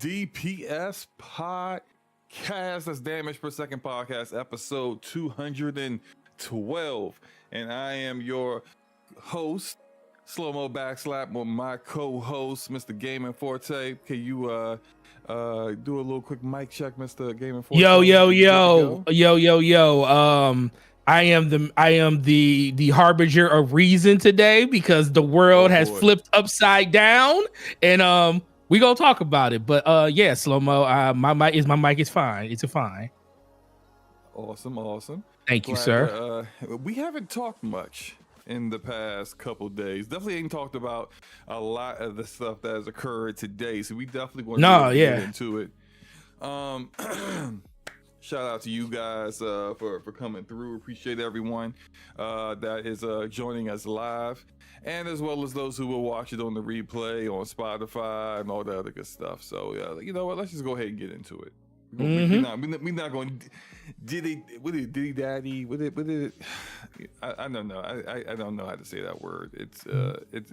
DPS podcast. That's Damage Per Second podcast, episode 212. And I am your host, SloMoBackSlap, with my co-host, Mr. Gaming Forte. Can you do a little quick mic check, Mr. Gaming Forte? Yo. I am the harbinger of reason today because the world has flipped upside down, and we gonna talk about it. But yeah, SloMo, my mic is fine. It's fine. Awesome. Thank you, sir. We haven't talked much in the past couple days. Definitely ain't talked about a lot of the stuff that has occurred today. So we definitely want to get into it. Shout out to you guys for coming through. Appreciate everyone that is joining us live, and as well as those who will watch it on the replay on Spotify and all that other good stuff. So yeah, you know what? Let's just go ahead and get into it. We're not going diddy daddy. What it? I don't know. I don't know how to say that word. It's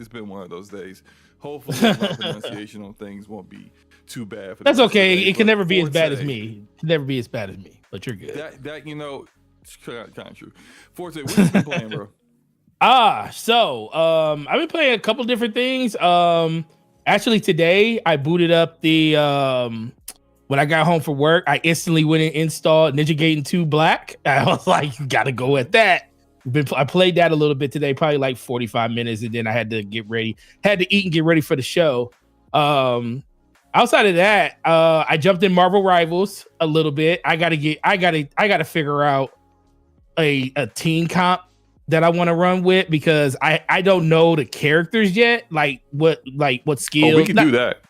been one of those days. Hopefully, my pronunciation on things won't be too bad. That's okay. It can never be as bad as me. It can never be as bad as me. But you're good. That you know, it's kind of true. Forte, what have you been playing, bro? So I've been playing a couple different things. Actually today I booted up the when I got home from work, I instantly went and installed Ninja Gaiden 2 Black. I was like, you gotta go at that. I played that a little bit today, probably like 45 minutes, and then I had to get ready, had to eat and get ready for the show. Outside of that, I jumped in Marvel Rivals a little bit. I gotta figure out a team comp that I want to run with, because I don't know the characters yet. Like what skills. Oh, we can do that.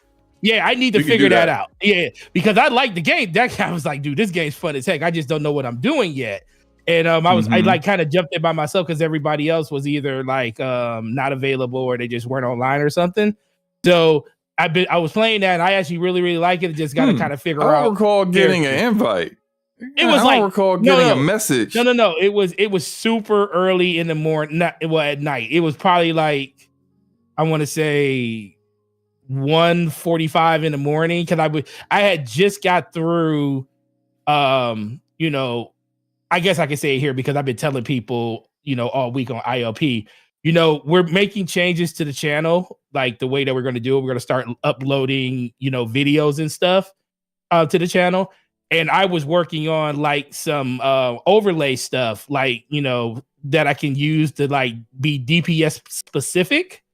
Yeah, I need to figure that out. Yeah, because I like the game. That guy was like, dude, this game's fun as heck. I just don't know what I'm doing yet. And I like kind of jumped in by myself because everybody else was either like not available or they just weren't online or something. So I was playing that, and I actually really like it. Just got to kind of figure out. I don't recall getting an invite. It was I don't recall getting a message. No. It was super early in the morning. At night. It was probably like, I want to say 1:45 in the morning, because I had just got through. I guess I can say it here because I've been telling people, all week on ILP. We're making changes to the channel, like the way that we're going to do it. We're going to start uploading, videos and stuff to the channel. And I was working on like some overlay stuff, like, that I can use to like be DPS specific.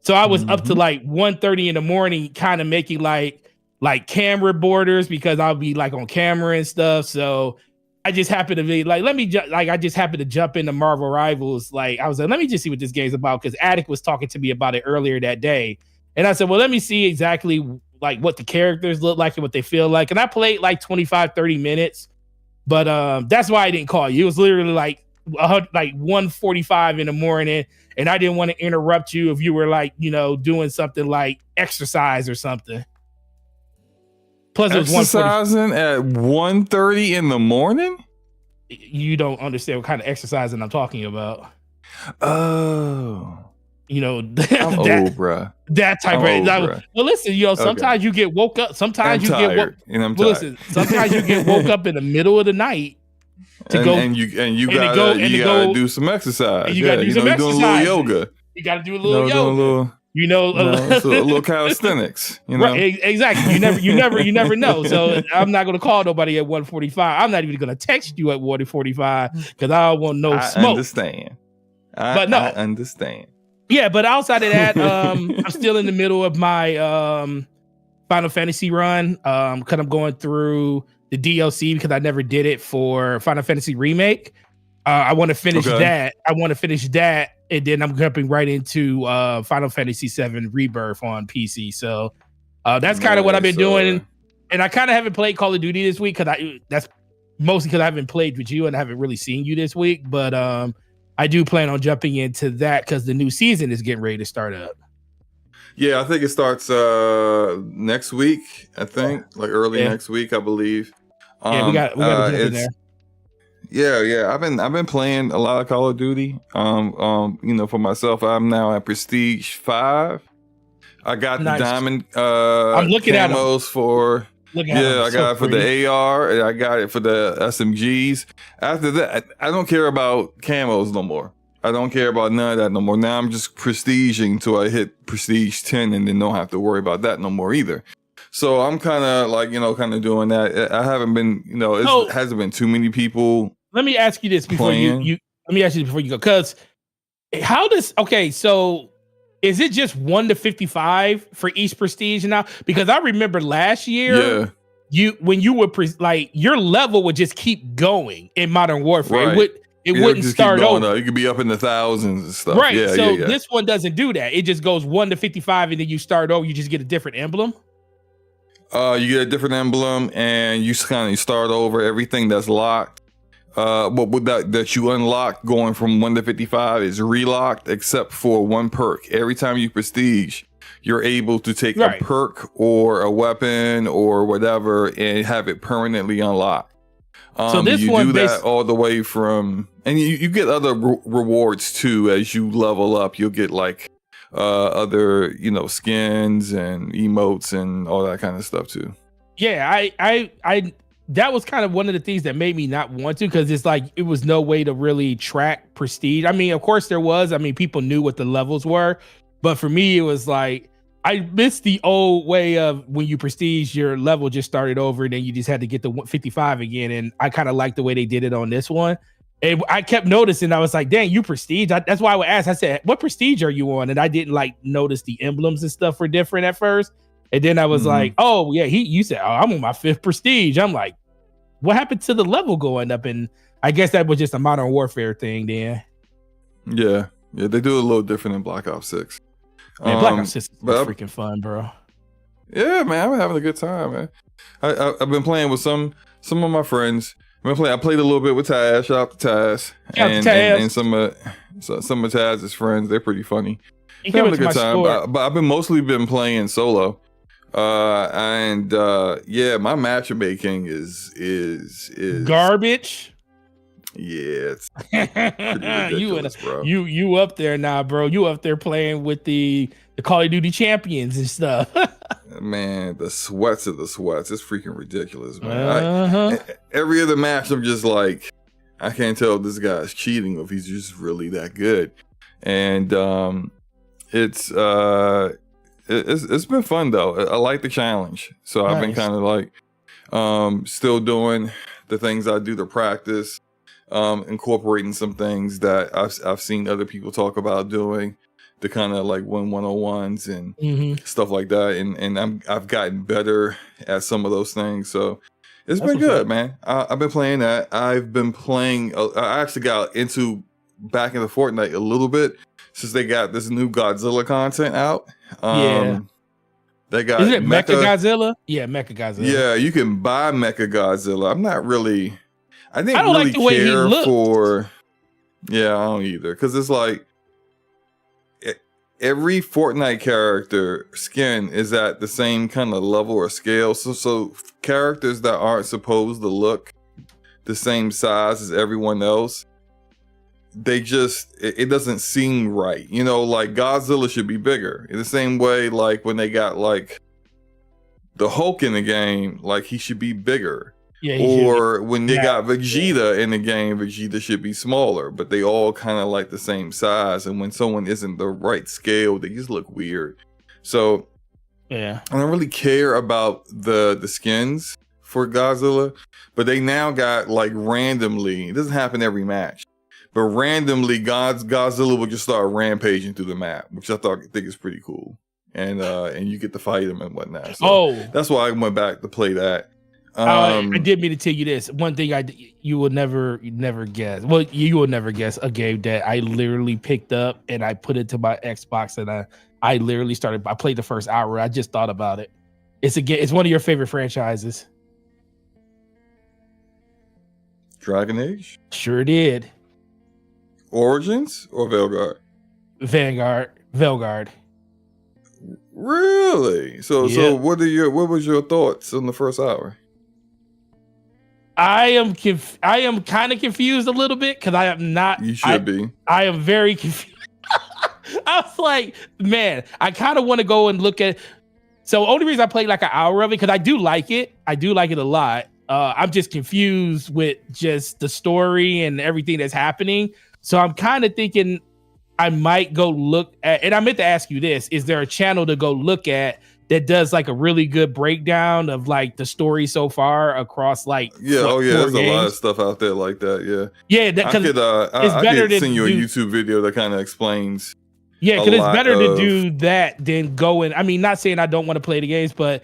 So I was up to like 1:30 in the morning, kind of making like camera borders, because I'll be like on camera and stuff. So I just happened to be like, I just happened to jump into Marvel Rivals. Like, I was like, let me just see what this game's about, because Attic was talking to me about it earlier that day. And I said, well, let me see exactly like what the characters look like and what they feel like. And I played like 25-30 minutes, but that's why I didn't call you. It was literally like 1:45 in the morning, and I didn't want to interrupt you if you were like, doing something like exercise or something. Plus, it was exercising at 1:30 in the morning. You don't understand what kind of exercising I'm talking about. Oh, I'm old, bruh. That type of. Well, listen, sometimes you get woke up. Sometimes you get woke. Listen, sometimes you get woke up in the middle of the night to go, and you gotta do some exercise. You gotta do some exercise. Doing a little yoga. You gotta do a little yoga. A little calisthenics, Right, exactly. You never know. So I'm not gonna call nobody at 1:45. I'm not even gonna text you at 1:45 because I don't want no smoke. I understand. I understand. Yeah, but outside of that, I'm still in the middle of my Final Fantasy run. Because I'm going through the DLC because I never did it for Final Fantasy Remake. I want to finish that. And then I'm jumping right into Final Fantasy VII Rebirth on PC. So that's kind of what I've been doing. And I kind of haven't played Call of Duty this week that's mostly because I haven't played with you and I haven't really seen you this week. But I do plan on jumping into that because the new season is getting ready to start up. Yeah, I think it starts next week. I think like early next week, I believe. We got to jump in there. Yeah. I've been playing a lot of Call of Duty. For myself, I'm now at Prestige 5. I got Nice. the diamond I'm looking at 'em. camos for. Look at Yeah, him. I got it for the AR, and I got it for the SMGs. After that, I don't care about camos no more. I don't care about none of that no more. Now I'm just prestiging till I hit prestige 10, and then don't have to worry about that no more either. So I'm kind of like, kind of doing that. I haven't been, it hasn't been too many people. Let me ask you this before you let me ask you before you go, because so is it just 1 to 55 for each prestige now? Because I remember last year, when you would your level would just keep going in Modern Warfare. Right. It wouldn't start over. You could be up in the thousands and stuff. Right. Yeah, so this one doesn't do that. It just goes 1 to 55, and then you start over. You just get a different emblem. You get a different emblem, and you kind of start over everything that's locked. But with that you unlock going from 1 to 55 is relocked, except for one perk. Every time you prestige, you're able to take a perk or a weapon or whatever and have it permanently unlocked. So this you one do that all the way from, and you get other rewards too as you level up. You'll get like other skins and emotes and all that kind of stuff too. Yeah, I that was kind of one of the things that made me not want to, because it's like it was no way to really track prestige. I mean, of course there was. I mean, people knew what the levels were, but for me it was like I missed the old way of when you prestige, your level just started over, and then you just had to get to 55 again. And I kind of like the way they did it on this one. And I kept noticing, I was like, dang, you prestige. That's why I would ask. I said, what prestige are you on? And I didn't notice the emblems and stuff were different at first. And then I was like, oh yeah, you said, oh, I'm on my 5th prestige. I'm like, what happened to the level going up? And I guess that was just a Modern Warfare thing then. Yeah, they do a little different in Black Ops 6. Man, Black Ops 6 is freaking fun, bro. Yeah, man, I'm having a good time, man. I've been playing with some of my friends. I played a little bit with Taz. Shout out to Taz. And some of Taz's friends. They're pretty funny. Having a good time. But I've been mostly playing solo. My matchmaking is garbage. Yeah, it's pretty ridiculous, bro. You up there now, bro. You up there playing with the Call of Duty champions and stuff. Man, the sweats of the sweats. It's freaking ridiculous, man. Every other match, I'm just like, I can't tell if this guy's cheating or if he's just really that good. And it's been fun though. I like the challenge, so I've been kind of like still doing the things I do to practice, incorporating some things that I've seen other people talk about doing, to kind of like win 101s and stuff like that, and I've gotten better at some of those things. So it's been good, man. I've been playing that. I've been playing. I actually got back into Fortnite a little bit since they got this new Godzilla content out. They got. Is it Mechagodzilla? Yeah, Mechagodzilla. Yeah, you can buy Mechagodzilla. I'm not really. I don't really like the way he looked. Yeah, I don't either, because it's like every Fortnite character skin is at the same kind of level or scale. So characters that aren't supposed to look the same size as everyone else, it doesn't seem right. Like Godzilla should be bigger. In the same way, like when they got like the Hulk in the game, like he should be bigger. Yeah, or when they got Vegeta in the game, Vegeta should be smaller, but they all kind of like the same size. And when someone isn't the right scale, they just look weird. So I don't really care about the skins for Godzilla, but they now got like randomly, it doesn't happen every match, but randomly Godzilla will just start rampaging through the map, which I think is pretty cool. And you get to fight him and whatnot. So that's why I went back to play that. I did mean to tell you this. One thing you will never guess. Well, you will never guess a game that I literally picked up and I put it to my Xbox, and I literally started. I played the first hour. I just thought about it. It's one of your favorite franchises. Dragon Age? Sure did. Origins or Vanguard? Vanguard. Really? So what was your thoughts on the first hour? I am kind of confused a little bit, because I am not. You should be. I am very confused. I I was like, man, I kind of want to go and look at. So only reason I played like an hour of it because I do like it. I do like it a lot. I'm just confused with just the story and everything that's happening. So I'm kind of thinking I might go look at. And I meant to ask you this: is there a channel to go look at that does like a really good breakdown of like the story so far across like there's a lot of stuff out there like that. Yeah, that because it's better to send you a YouTube video that kind of explains. Yeah, because it's better to do that than go and I mean, not saying I don't want to play the games, but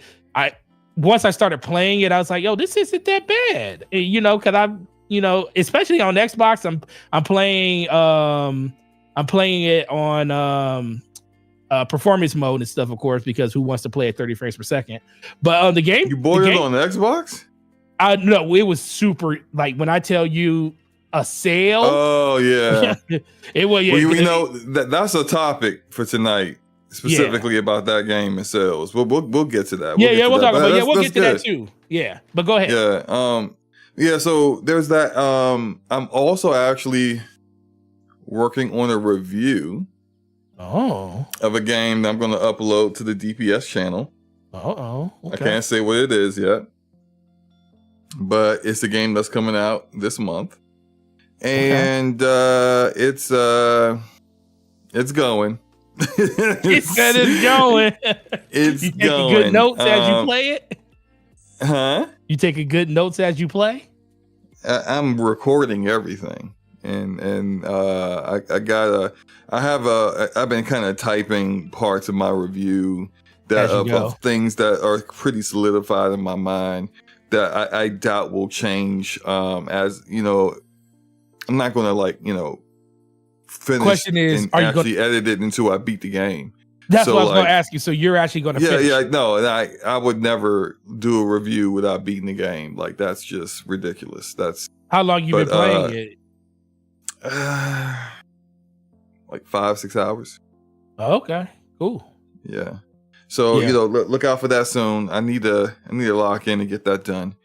once I started playing it, I was like, yo, this isn't that bad. You know, because I'm, you know, especially on Xbox, I'm playing it on performance mode and stuff, of course, because who wants to play at 30 frames per second? But the game you bought it on the Xbox? No, it was super. Like when I tell you a sale. Oh yeah, it was. Yeah, well, you know that's a topic for tonight, specifically about that game and sales. We'll get to that. We'll talk about. Yeah, we'll get to that too. Yeah, but go ahead. Yeah. So there's that. I'm also actually working on a review. Of a game that I'm going to upload to the DPS channel. Okay. I can't say what it is yet, but it's a game that's coming out this month, and it's going. It's going. It's you going. Good notes as you play it. Huh? You taking good notes as you play? I'm recording everything. And I've been kind of typing parts of my review of things that are pretty solidified in my mind that I doubt will change. As you know, I'm not going to finish. Question is, and actually edit it until I beat the game. That's what I was going to ask you. So you're actually going to finish? Yeah. No, I would never do a review without beating the game. Like that's just ridiculous. How long you been playing it? Like 5-6 hours. Okay, cool. Yeah. So look out for that soon. I need to lock in and get that done.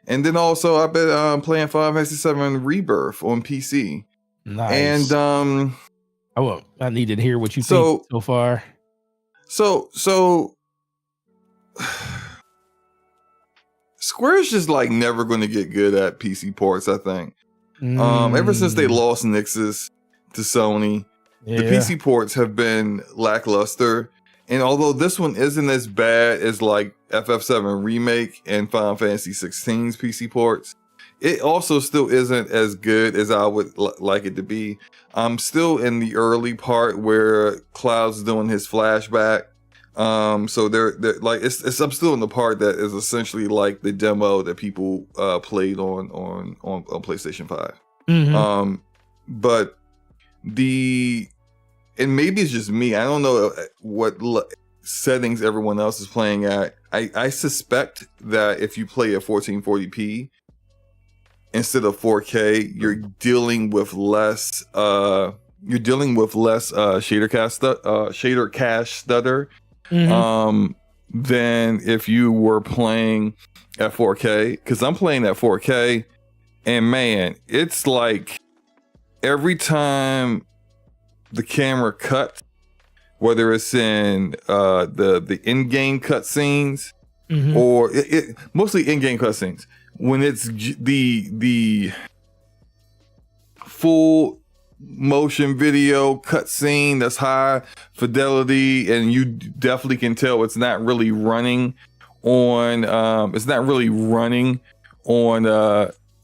And then also I've been playing Final Fantasy VII Rebirth on PC. Nice. And I needed to hear what you think so far. So Square's just like never going to get good at PC ports, I think. Ever since they lost Nixus to Sony, the PC ports have been lackluster. And although this one isn't as bad as like FF7 Remake and Final Fantasy 16's PC ports, it also still isn't as good as I would like it to be. I'm still in the early part where Cloud's doing his flashback. So they're like I'm still in the part that is essentially like the demo that people played on PlayStation 5. Mm-hmm. But and maybe it's just me. I don't know what settings everyone else is playing at. I suspect that if you play at 1440p instead of 4K, you're dealing with less shader cache stutter. Mm-hmm. Than if you were playing at 4K, because I'm playing at 4K, and man, it's like every time the camera cuts, whether it's in the in-game cutscenes or mostly in-game cutscenes, when it's the full motion video cutscene that's high fidelity, and you definitely can tell it's not really running on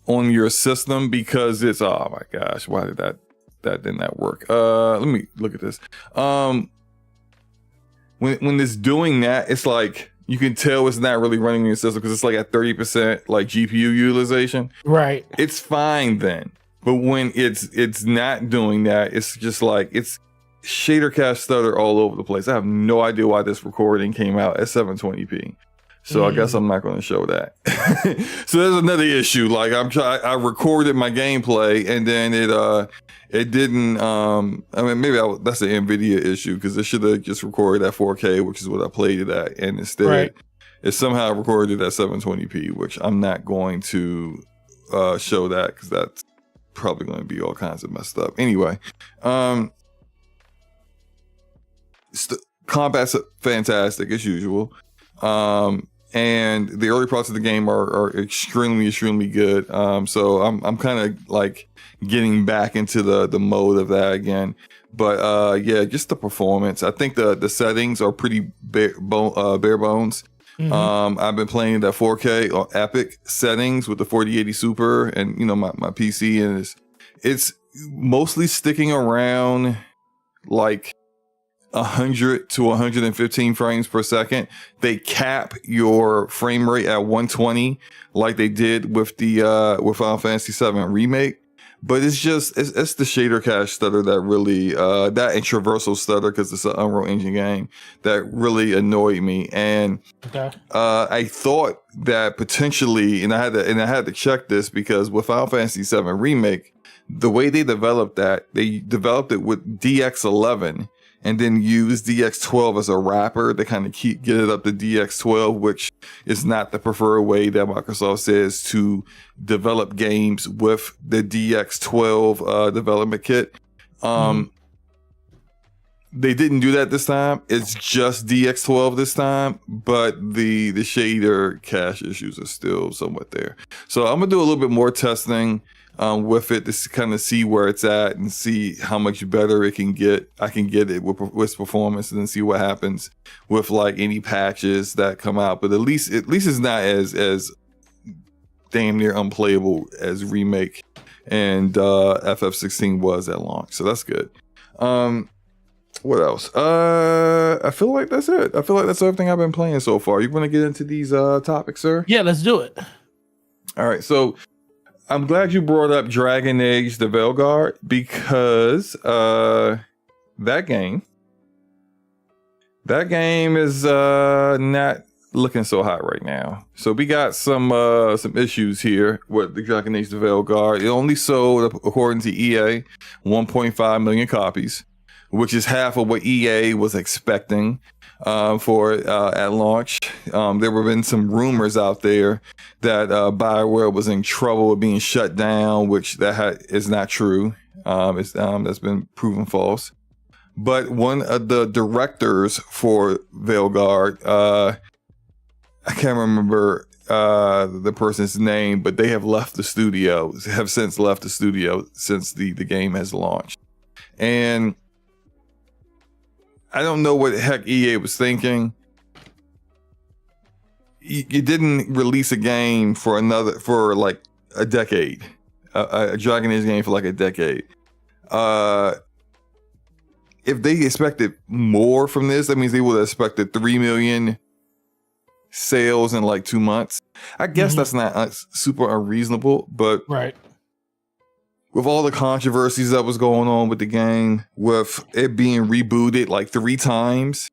your system because it's oh my gosh, why did that didn't work? Let me look at this. When it's doing that, it's like you can tell it's not really running on your system because it's like at 30% like GPU utilization. Right. It's fine then. But when it's not doing that, it's just like it's shader cache stutter all over the place. I have no idea why this recording came out at 720p. So I guess I'm not going to show that. So there's another issue. Like I recorded my gameplay and then it didn't. I mean, maybe that's an Nvidia issue because it should have just recorded at 4K, which is what I played it at, and instead it somehow recorded at 720p, which I'm not going to show that because that's probably going to be all kinds of messed up. Anyway, combat's fantastic as usual. And the early parts of the game are extremely good. So I'm kind of like getting back into the mode of that again. But yeah, just the performance. I think the settings are pretty bare bones. Mm-hmm. I've been playing the 4K or epic settings with the 4080 Super, and my PC, and it's mostly sticking around like 100 to 115 frames per second. They cap your frame rate at 120 like they did with the with Final Fantasy VII Remake. But it's the shader cache stutter that really that and traversal stutter, because it's an Unreal Engine game, that really annoyed me. And I thought that potentially, and I had to check this, because with Final Fantasy VII Remake, the way they developed it with DX11 and then use DX12 as a wrapper to kind of get it up to DX12, which is not the preferred way that Microsoft says to develop games with the DX12 development kit. They didn't do that this time. It's just DX12 this time, but the shader cache issues are still somewhat there. So I'm gonna do a little bit more testing with it to kind of see where it's at and see how much better it can get. I can get it with performance, and then see what happens with like any patches that come out. But at least it's not as damn near unplayable as Remake and FF16 was at launch. So that's good. What else? I feel like that's it. I feel like that's everything I've been playing so far. You want to get into these topics, sir? Yeah, let's do it. All right, so I'm glad you brought up Dragon Age the Veilguard, because that game is not looking so hot right now. So we got some issues here with the Dragon Age the Veilguard. It only sold, according to EA, 1.5 million copies, which is half of what EA was expecting for at launch. There were been some rumors out there that BioWare was in trouble with being shut down, which is not true. That's been proven false. But one of the directors for Veilguard, I can't remember the person's name, but they have since left the studio since the game has launched. And I don't know what the heck EA was thinking. You didn't release a game for like a decade, a Dragon Age game for like a decade. If they expected more from this, that means they would have expected 3 million sales in like 2 months. I guess that's not super unreasonable, but right. With all the controversies that was going on with the game, with it being rebooted like 3 times,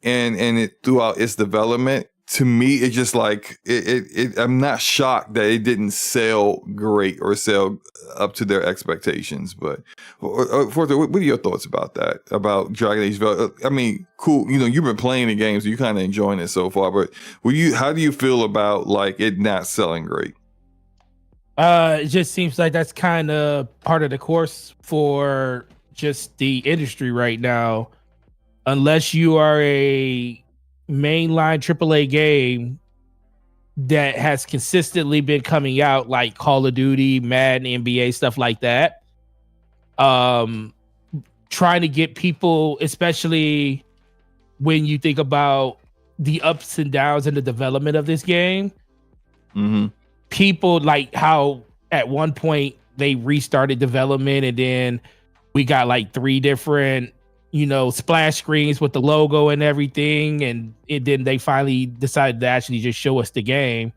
and it throughout its development, to me, it's just like I'm not shocked that it didn't sell great or sell up to their expectations. But Forte, what are your thoughts about that? About Dragon Age? I mean, cool. You've been playing the game, so you're kind of enjoying it so far. But how do you feel about like it not selling great? It just seems like that's kind of part of the course for just the industry right now. Unless you are a mainline AAA game that has consistently been coming out, like Call of Duty, Madden, NBA, stuff like that. Trying to get people, especially when you think about the ups and downs in the development of this game. People like how at one point they restarted development, and then we got like 3 different, splash screens with the logo and everything. And then they finally decided to actually just show us the game.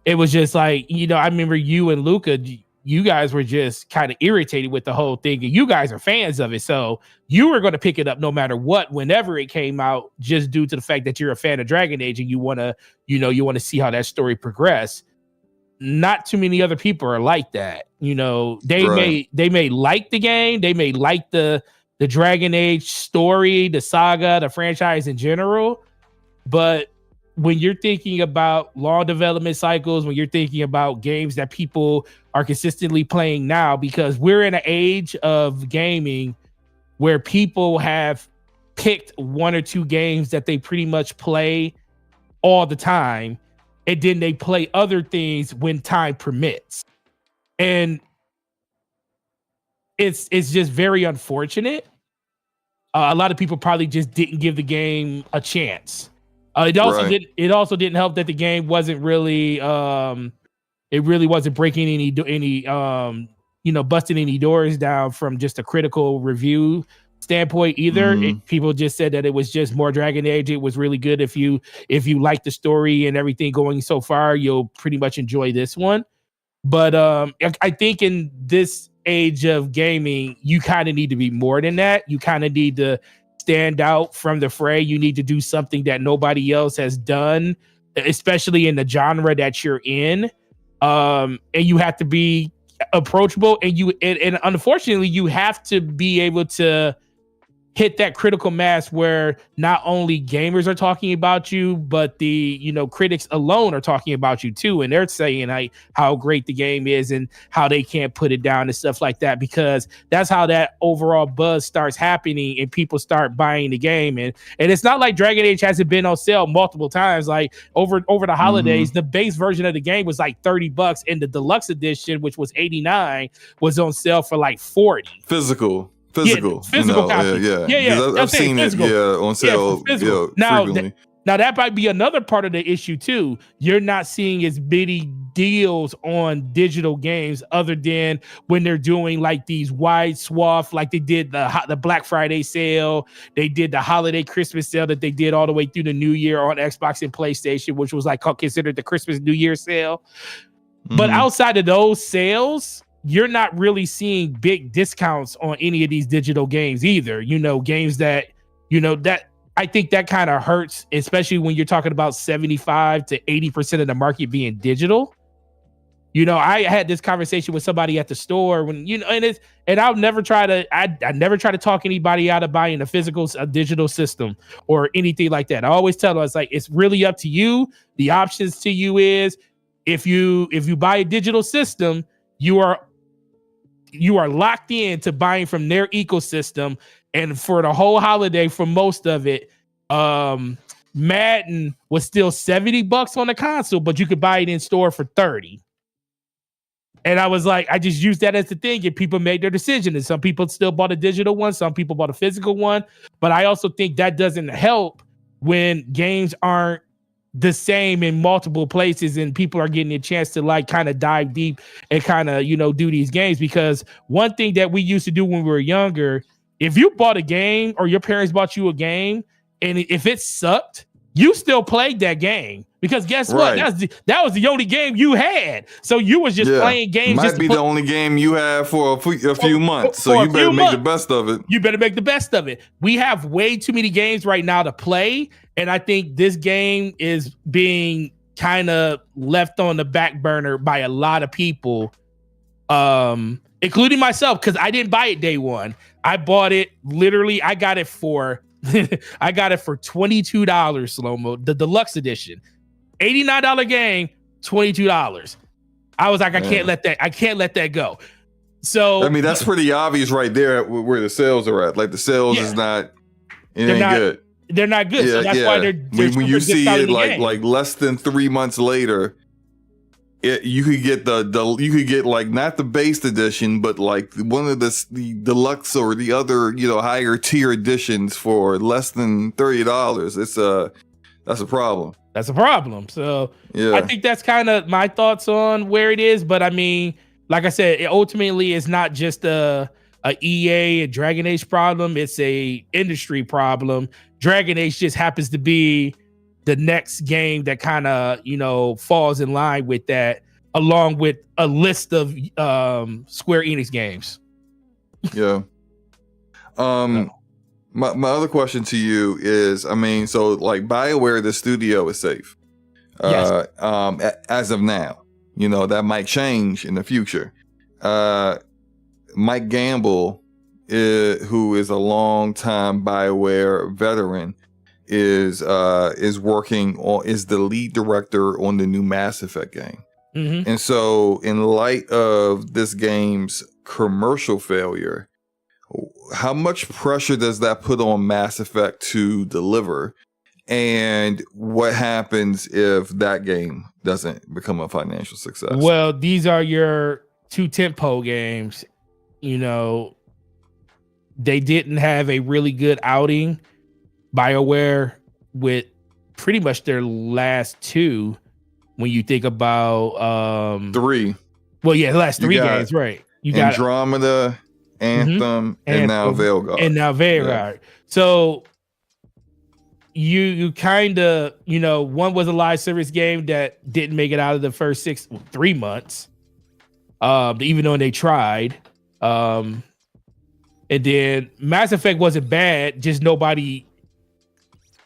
It was just like, I remember you and Luca, you guys were just kind of irritated with the whole thing, and you guys are fans of it. So you were going to pick it up no matter what, whenever it came out, just due to the fact that you're a fan of Dragon Age and you want to see how that story progress. Not too many other people are like that. They may like the game, they may like the Dragon Age story, the saga, the franchise in general, but when you're thinking about long development cycles, when you're thinking about games that people are consistently playing now, because we're in an age of gaming where people have picked one or two games that they pretty much play all the time, and then they play other things when time permits. And it's just very unfortunate. A lot of people probably just didn't give the game a chance. It also didn't help that the game wasn't really it really wasn't breaking any busting any doors down from just a critical review standpoint either. People just said that it was just more Dragon Age. It was really good. If you like the story and everything going so far, you'll pretty much enjoy this one. But I think in this age of gaming, you kind of need to be more than that. You kind of need to stand out from the fray. You need to do something that nobody else has done, especially in the genre that you're in. And you have to be approachable, and unfortunately, you have to be able to hit that critical mass where not only gamers are talking about you, but the critics alone are talking about you too, and they're saying how great the game is and how they can't put it down and stuff like that, because that's how that overall buzz starts happening and people start buying the game. And it's not like Dragon Age hasn't been on sale multiple times. Like over the holidays, the base version of the game was like $30, and the deluxe edition, which was $89, was on sale for like $40. Physical copy. I've seen physical. It on sale frequently. Now that might be another part of the issue too. You're not seeing as many deals on digital games other than when they're doing like these wide swath, like they did the Black Friday sale, they did the holiday Christmas sale that they did all the way through the New Year on Xbox and PlayStation, which was like considered the Christmas New Year sale. But outside of those sales, you're not really seeing big discounts on any of these digital games either. Games that, that I think that kind of hurts, especially when you're talking about 75 to 80% of the market being digital. I had this conversation with somebody at the store when, and I'll never try to, I never try to talk anybody out of buying a digital system or anything like that. I always tell them, it's really up to you. The options to you is if you buy a digital system, you are locked in to buying from their ecosystem. And for the whole holiday, for most of it, Madden was still $70 on the console, but you could buy it in store for $30. And I was like, I just used that as the thing, and people made their decision. And some people still bought a digital one, some people bought a physical one. But I also think that doesn't help when games aren't the same in multiple places and people are getting a chance to kind of dive deep and kind of do these games. Because one thing that we used to do when we were younger, if you bought a game or your parents bought you a game and if it sucked, you still played that game, because guess what, that was the only game you had, so you was just playing games. Might be the only game you have for a few months, so you better make the best of it. You better make the best of it. We have way too many games right now to play, and I think this game is being kind of left on the back burner by a lot of people, including myself, because I didn't buy it day one. I bought it literally. I got it for $22, SloMo, the deluxe edition. $89 game, $22. I was like, I can't let that go. So I mean, that's pretty obvious right there where the sales are at. Like the sales is not, ain't good. They're not good. So that's why they're when you see it like less than 3 months later, you could get you could get like not the base edition, but like one of the deluxe or the other higher tier editions for less than $30. That's a problem. That's a problem. So I think that's kind of my thoughts on where it is. But I mean, like I said, it ultimately is not just a EA and Dragon Age problem. It's a industry problem. Dragon Age just happens to be the next game that kind of, falls in line with that, along with a list of Square Enix games. Yeah. My other question to you is, I mean, so like BioWare, the studio is safe. Yes. As of now, that might change in the future. Mike Gamble, who is a longtime BioWare veteran, is the lead director on the new Mass Effect game. And so in light of this game's commercial failure, how much pressure does that put on Mass Effect to deliver? And what happens if that game doesn't become a financial success? Well, these are your two tentpole games. You know, they didn't have a really good outing, BioWare, with pretty much their last two. When you think about 3. Well, yeah, the last 3 games, right? You got Andromeda, Anthem, and now Veilguard. Yeah. So you kind of, one was a live service game that didn't make it out of the first 3 months. Even though they tried. And then Mass Effect wasn't bad, just nobody.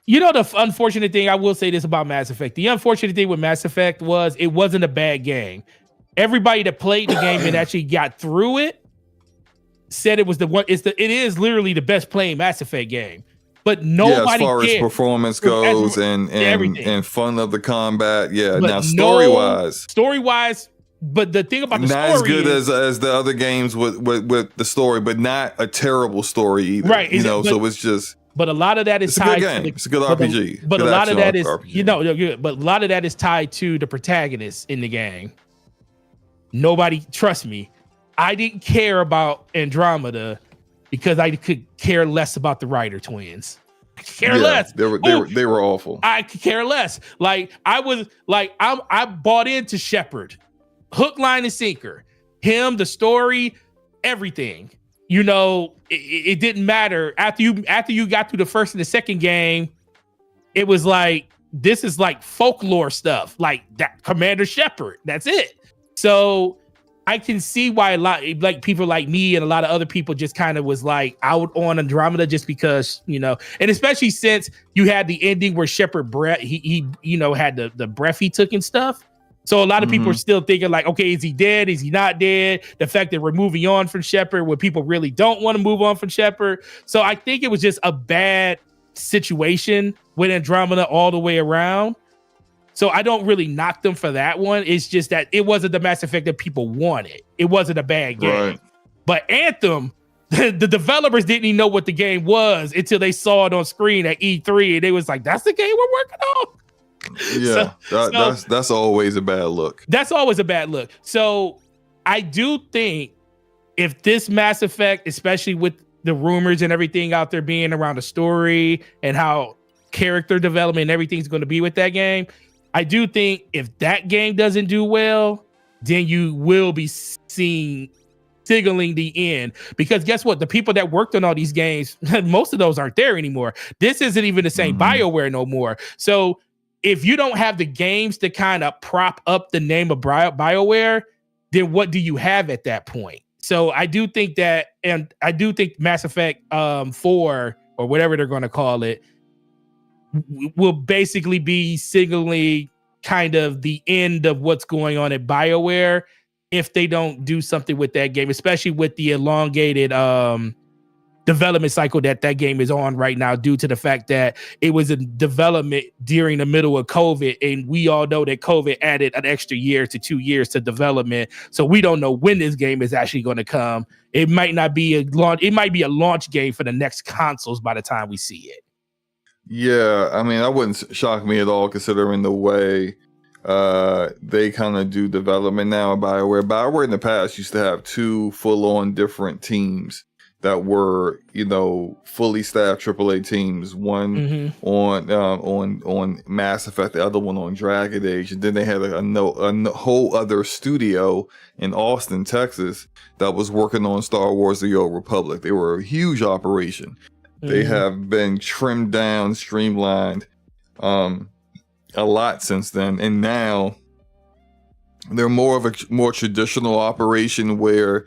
The unfortunate thing, I will say this about Mass Effect. The unfortunate thing with Mass Effect was it wasn't a bad game. Everybody that played the game and actually got through it said it was it is literally the best playing Mass Effect game. But nobody as far cared. as performance goes and fun of the combat. Yeah. But now story wise, but the thing about the not story as good as the other games with the story, but not a terrible story either. Right. So it's just. But a lot of that is tied. It's a good RPG. But a lot of that is but a lot of that is tied to the protagonist in the game. Nobody, trust me, I didn't care about Andromeda because I could care less about the Ryder twins. I could care less. They were awful. I could care less. I bought into Shepard, hook, line, and sinker. Him, the story, everything. It didn't matter after you got through the first and the second game. It was like, this is like folklore stuff, like that Commander Shepard. That's it. So I can see why a lot like people like me and a lot of other people just kind of was like out on Andromeda just because, and especially since you had the ending where Shepard breath, he had the breath he took and stuff. So a lot of people are still thinking like, okay, is he dead? Is he not dead? The fact that we're moving on from Shepard when people really don't want to move on from Shepard. So I think it was just a bad situation with Andromeda all the way around. So I don't really knock them for that one. It's just that it wasn't the Mass Effect that people wanted. It wasn't a bad game. Right. But Anthem, the developers didn't even know what the game was until they saw it on screen at E3. And they was like, that's the game we're working on. Yeah, that's always a bad look. That's always a bad look. So I do think if this Mass Effect, especially with the rumors and everything out there being around the story and how character development and everything's going to be with that game, I do think if that game doesn't do well, then you will be signaling the end. Because guess what? The people that worked on all these games, most of those aren't there anymore. This isn't even the same BioWare no more. So if you don't have the games to kind of prop up the name of BioWare, then what do you have at that point? So I do think that, and I do think Mass Effect 4 or whatever they're going to call it will basically be signaling kind of the end of what's going on at BioWare if they don't do something with that game, especially with the elongated development cycle that game is on right now due to the fact that it was in development during the middle of COVID. And we all know that COVID added an extra year to 2 years to development. So we don't know when this game is actually going to come. It might not be a launch. It might be a launch game for the next consoles by the time we see it. Yeah. I mean, that wouldn't shock me at all considering the way they kind of do development now. BioWare in the past used to have 2 full-on different teams that were, fully staffed AAA teams. One on Mass Effect, the other one on Dragon Age, and then they had a whole other studio in Austin, Texas, that was working on Star Wars: The Old Republic. They were a huge operation. They have been trimmed down, streamlined, a lot since then, and now they're more of a more traditional operation where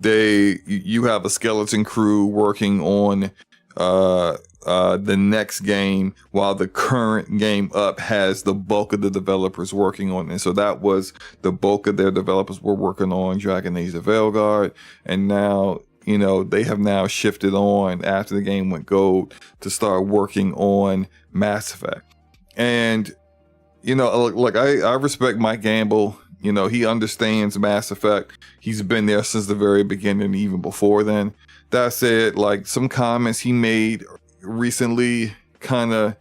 you have a skeleton crew working on the next game while the current game up has the bulk of the developers working on it. So that was the bulk of their developers were working on Dragon Age of Veilguard, and now they have now shifted on after the game went gold to start working on Mass Effect. And I respect Mike Gamble. He understands Mass Effect. He's been there since the very beginning, even before then. that said, like some comments he made recently kind of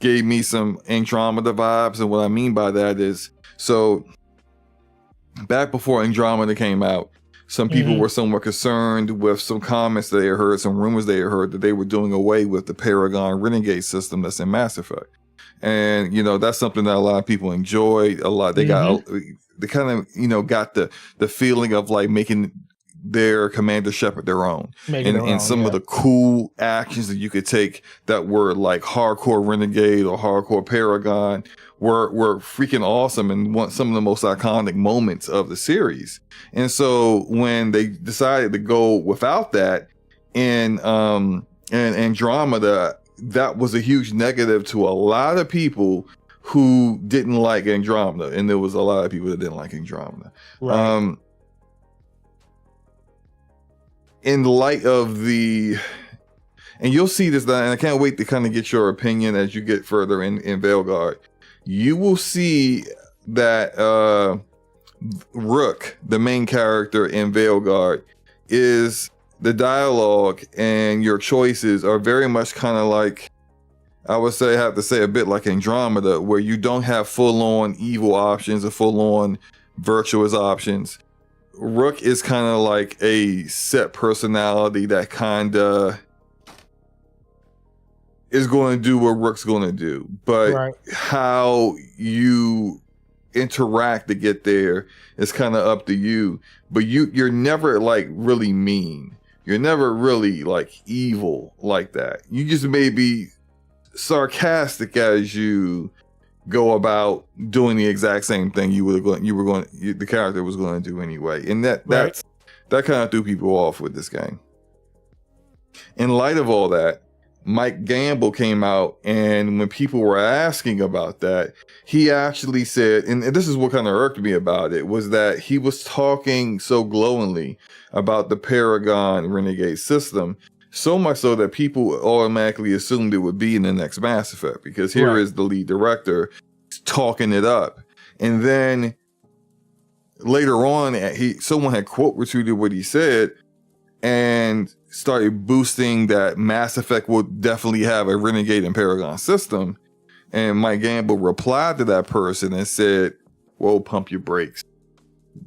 gave me some Andromeda vibes. And what I mean by that is, so back before Andromeda came out, some people were somewhat concerned with some comments they had heard, some rumors they had heard that they were doing away with the Paragon Renegade system that's in Mass Effect. And, you know, that's something that a lot of people enjoyed a lot. They they kind of, you know, got the feeling of like making their Commander Shepard their own. And some of the cool actions that you could take that were like hardcore Renegade or hardcore Paragon were freaking awesome and some of the most iconic moments of the series. And so when they decided to go without that in Andromeda, that was a huge negative to a lot of people who didn't like Andromeda, and there was a lot of people that didn't like Andromeda. Right. In light of and you'll see this, and I can't wait to kind of get your opinion as you get further in Veilguard. You will see that Rook, the main character in Veilguard, is the dialogue and your choices are very much kind of like, I would say, I have to say a bit like Andromeda, where you don't have full-on evil options or full-on virtuous options. Rook is kind of like a set personality that kind of is going to do what Rook's going to do, but how you interact to get there is kind of up to you. But you're never like really mean. You're never really like evil like that. You just may be sarcastic as you go about doing the exact same thing the character was going to do anyway. And that kind of threw people off with this game. In light of all that, Mike Gamble came out, and when people were asking about that, he actually said, and this is what kind of irked me about it, was that he was talking so glowingly about the Paragon Renegade system, so much so that people automatically assumed it would be in the next Mass Effect, because here is the lead director talking it up. And then later on, someone had quote retweeted what he said and started boosting that Mass Effect would definitely have a Renegade and Paragon system. And Mike Gamble replied to that person and said, "Whoa, pump your brakes.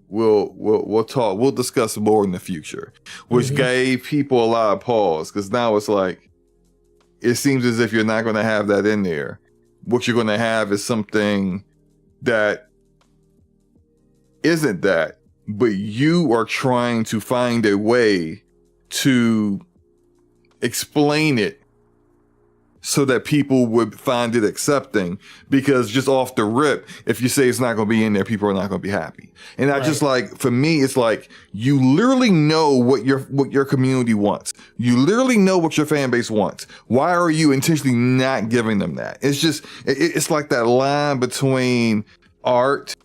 We'll talk. We'll discuss more in the future," which gave people a lot of pause, because now it's like, it seems as if you're not going to have that in there. What you're going to have is something that isn't that, but you are trying to find a way to explain it so that people would find it accepting, because just off the rip, if you say it's not going to be in there, people are not going to be happy. And I just like, for me, it's like, you literally know what your community wants. You literally know what your fan base wants. Why are you intentionally not giving them that? It's just, it's like that line between art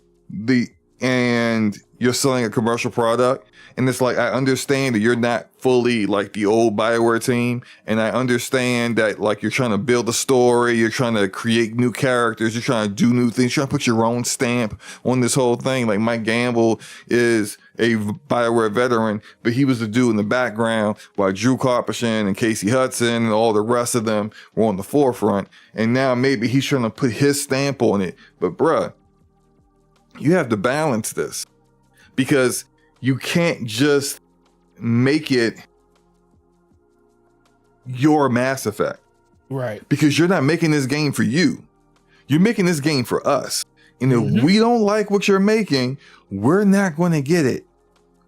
and you're selling a commercial product. And it's like, I understand that you're not fully like the old BioWare team. And I understand that like you're trying to build a story, you're trying to create new characters, you're trying to do new things, you're trying to put your own stamp on this whole thing. Like Mike Gamble is a BioWare veteran, but he was the dude in the background while Drew Carpenter and Casey Hudson and all the rest of them were on the forefront. And now maybe he's trying to put his stamp on it. But bruh, you have to balance this, because you can't just make it your Mass Effect. Right. Because you're not making this game for you. You're making this game for us. And if we don't like what you're making, we're not going to get it.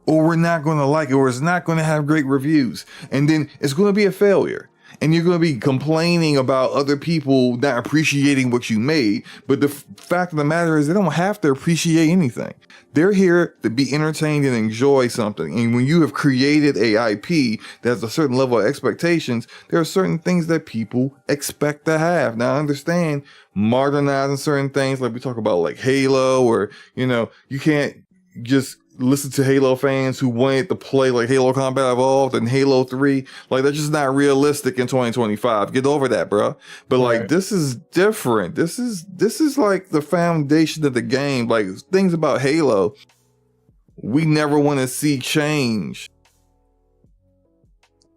Or we're not going to like it. Or it's not going to have great reviews. And then it's going to be a failure. And you're going to be complaining about other people not appreciating what you made. But the fact of the matter is, they don't have to appreciate anything. They're here to be entertained and enjoy something. And when you have created a IP that has a certain level of expectations, there are certain things that people expect to have. Now, I understand modernizing certain things, like we talk about like Halo, or, you know, you can't just listen to Halo fans who wanted to play like Halo Combat Evolved and Halo 3. Like, that's just not realistic in 2025. Get over that, bro. But like, this is different. This is like the foundation of the game. Like, things about Halo we never want to see change.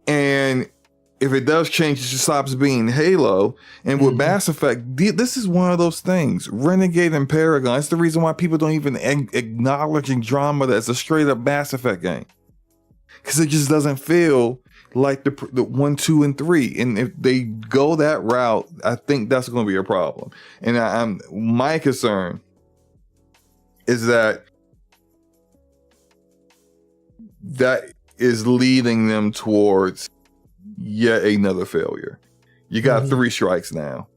And if it does change, it just stops being Halo. And with Mass Effect, this is one of those things. Renegade and Paragon. That's the reason why people don't even acknowledge Andromeda as a straight up Mass Effect game. Because it just doesn't feel like the 1, 2, and 3. And if they go that route, I think that's going to be a problem. And my concern is that is leading them towards yet another failure. You got 3 strikes now.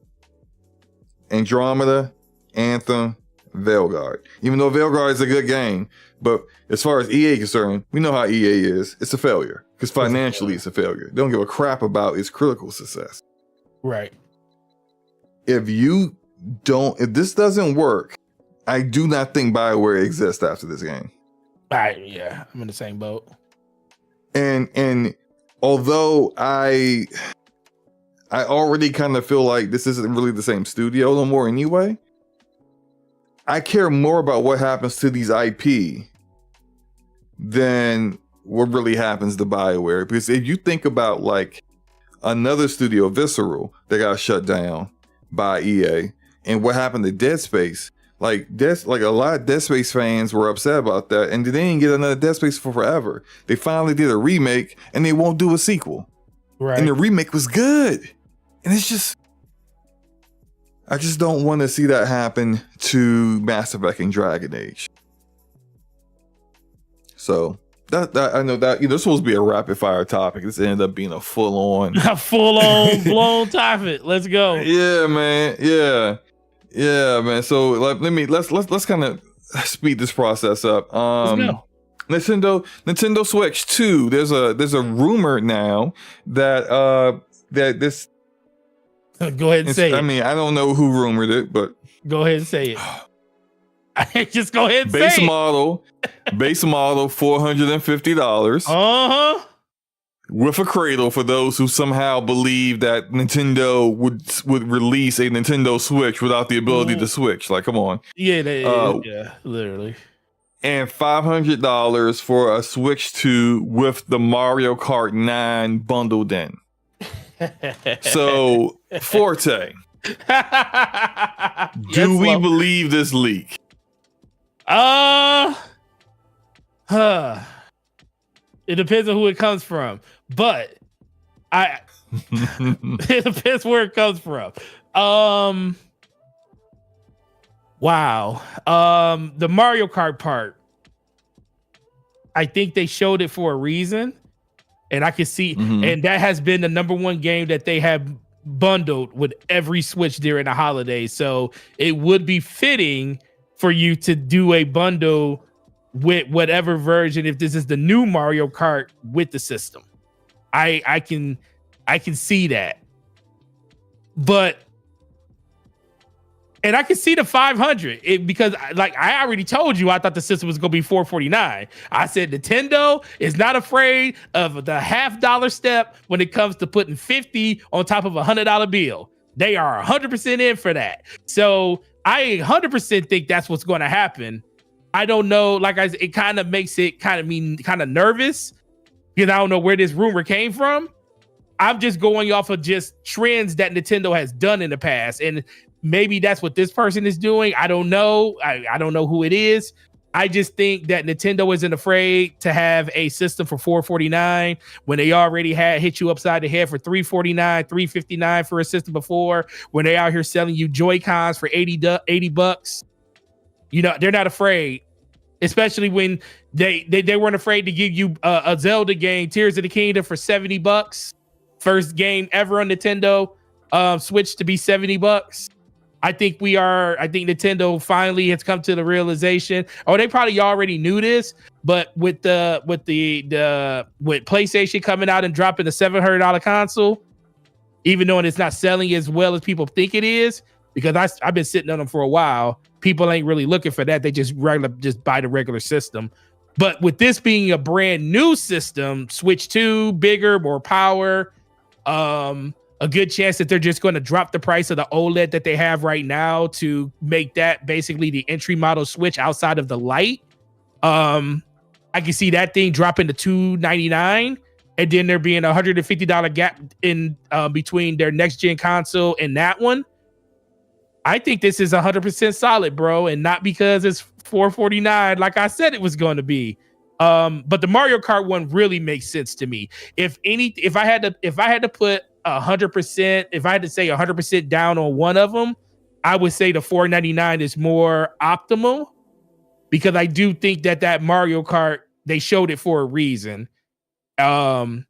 Andromeda, Anthem, Veilguard. Even though Veilguard is a good game, but as far as EA is concerned, we know how EA is. It's a failure. Because financially it's a failure. They don't give a crap about its critical success. Right. If this doesn't work, I do not think BioWare exists after this game. I'm in the same boat. And although I already kind of feel like this isn't really the same studio no more anyway, I care more about what happens to these IP than what really happens to BioWare. Because if you think about like another studio, Visceral, that got shut down by EA, and what happened to Dead Space, like a lot of Dead Space fans were upset about that, and they didn't get another Dead Space for forever. They finally did a remake, and they won't do a sequel. Right. And the remake was good. And it's just, I just don't want to see that happen to Mass Effect and Dragon Age. So that I know that, this was supposed to be a rapid fire topic. This ended up being a full on blown topic. Let's go. Yeah, man. Yeah, man. So let's kind of speed this process up. Let's go. Nintendo Switch 2. There's a rumor now that this. Go ahead and say it. I mean, I don't know who rumored it, but go ahead and say it. Just go ahead and say it. Base model, $450. With a cradle for those who somehow believe that Nintendo would release a Nintendo Switch without the ability to switch. Like, come on. Yeah, literally. And $500 for a Switch 2 with the Mario Kart 9 bundled in. So, Forte, do we believe this leak? It depends on who it comes from, but it depends where it comes from. Wow. The Mario Kart part, I think they showed it for a reason, and I can see, and that has been the number one game that they have bundled with every Switch during the holidays. So it would be fitting for you to do a bundle with whatever version, if this is the new Mario Kart with the system. I can see that. But and I can see the 500 because like I already told you, I thought the system was going to be $449. I said Nintendo is not afraid of the $50 step when it comes to putting 50 on top of $100 bill. They are 100% in for that. So I 100% think that's what's going to happen. I don't know. Like it kind of makes it kind of nervous because I don't know where this rumor came from. I'm just going off of just trends that Nintendo has done in the past. And maybe that's what this person is doing. I don't know. I don't know who it is. I just think that Nintendo isn't afraid to have a system for $449 when they already had hit you upside the head for $349, $359 for a system before, when they out here selling you Joy-Cons for $80. You know, they're not afraid, especially when they weren't afraid to give you a Zelda game, Tears of the Kingdom, for $70. First game ever on Nintendo Switch to be $70. I think Nintendo finally has come to the realization, or they probably already knew this, but with PlayStation coming out and dropping the $700 console, even though it's not selling as well as people think it is, because I've been sitting on them for a while. People ain't really looking for that. They just buy the regular system. But with this being a brand new system, Switch 2, bigger, more power, a good chance that they're just going to drop the price of the OLED that they have right now to make that basically the entry model Switch outside of the Lite. I can see that thing dropping to $299, and then there being $150 gap in between their next gen console and that one, I think this is 100% solid, bro, and not because it's $449 like I said it was going to be. But the Mario Kart one really makes sense to me. If I had to put 100%, if I had to say 100% down on one of them, I would say the $499 is more optimal, because I do think that Mario Kart, they showed it for a reason. But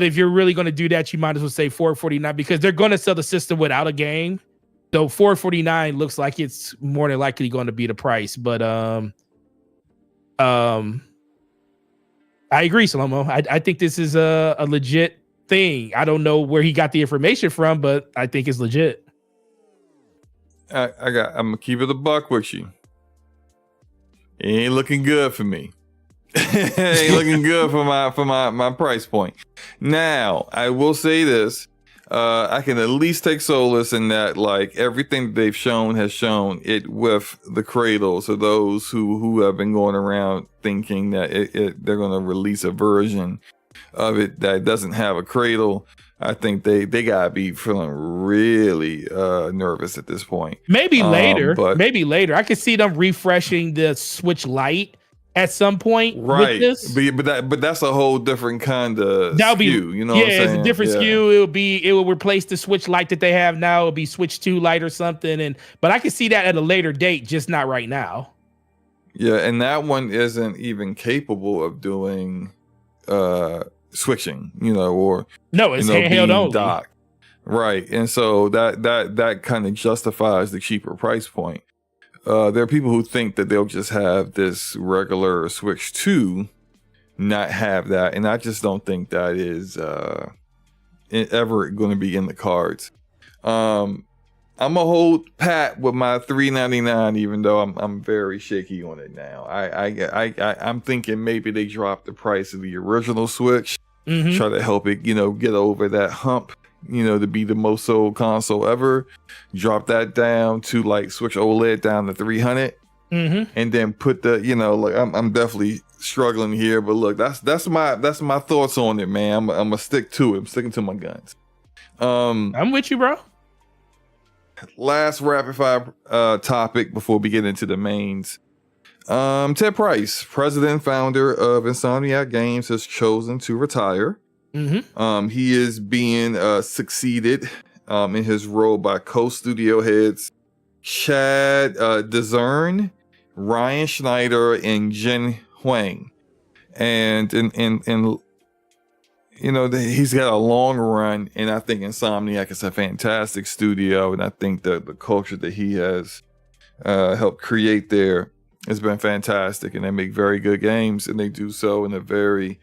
if you're really going to do that, you might as well say $449, because they're going to sell the system without a game. So $449 looks like it's more than likely going to be the price. But I agree, SloMo. I think this is a legit thing. I don't know where he got the information from, but I think it's legit. I'm gonna keep it a buck with you. It ain't looking good for me. It ain't looking good for my price point. Now, I will say this. I can at least take solace in that, like, everything they've shown has shown it with the cradle. So those who have been going around thinking that they're going to release a version of it that doesn't have a cradle, I think they gotta be feeling really nervous at this point. Maybe later. I could see them refreshing the Switch Lite at some point, right? With this. But that's a whole different kind of SKU. You know, it's a different SKU. It will replace the Switch Lite that they have now. It'll be Switch 2 Lite or something. But I could see that at a later date, just not right now. Yeah, and that one isn't even capable of doing switching, or it's handheld only. Docked. Right. And so that kind of justifies the cheaper price point. There are people who think that they'll just have this regular Switch 2 not have that, and I just don't think that is ever going to be in the cards. I'm gonna hold pat with my $399, even though I'm very shaky on it now. I'm thinking maybe they drop the price of the original Switch, try to help it, get over that hump, to be the most sold console ever. Drop that down to like Switch OLED down to 300, and then put the, I'm definitely struggling here, but look, that's my thoughts on it, man. I'm gonna stick to it. I'm sticking to my guns. I'm with you, bro. Last rapid fire topic before we get into the mains. Ted Price, president and founder of Insomniac Games, has chosen to retire. He is being succeeded in his role by co-studio heads Chad Dezern, Ryan Schneider, and Jen Huang. And he's got a long run, and I think Insomniac is a fantastic studio, and I think that the culture that he has helped create there has been fantastic, and they make very good games, and they do so in a very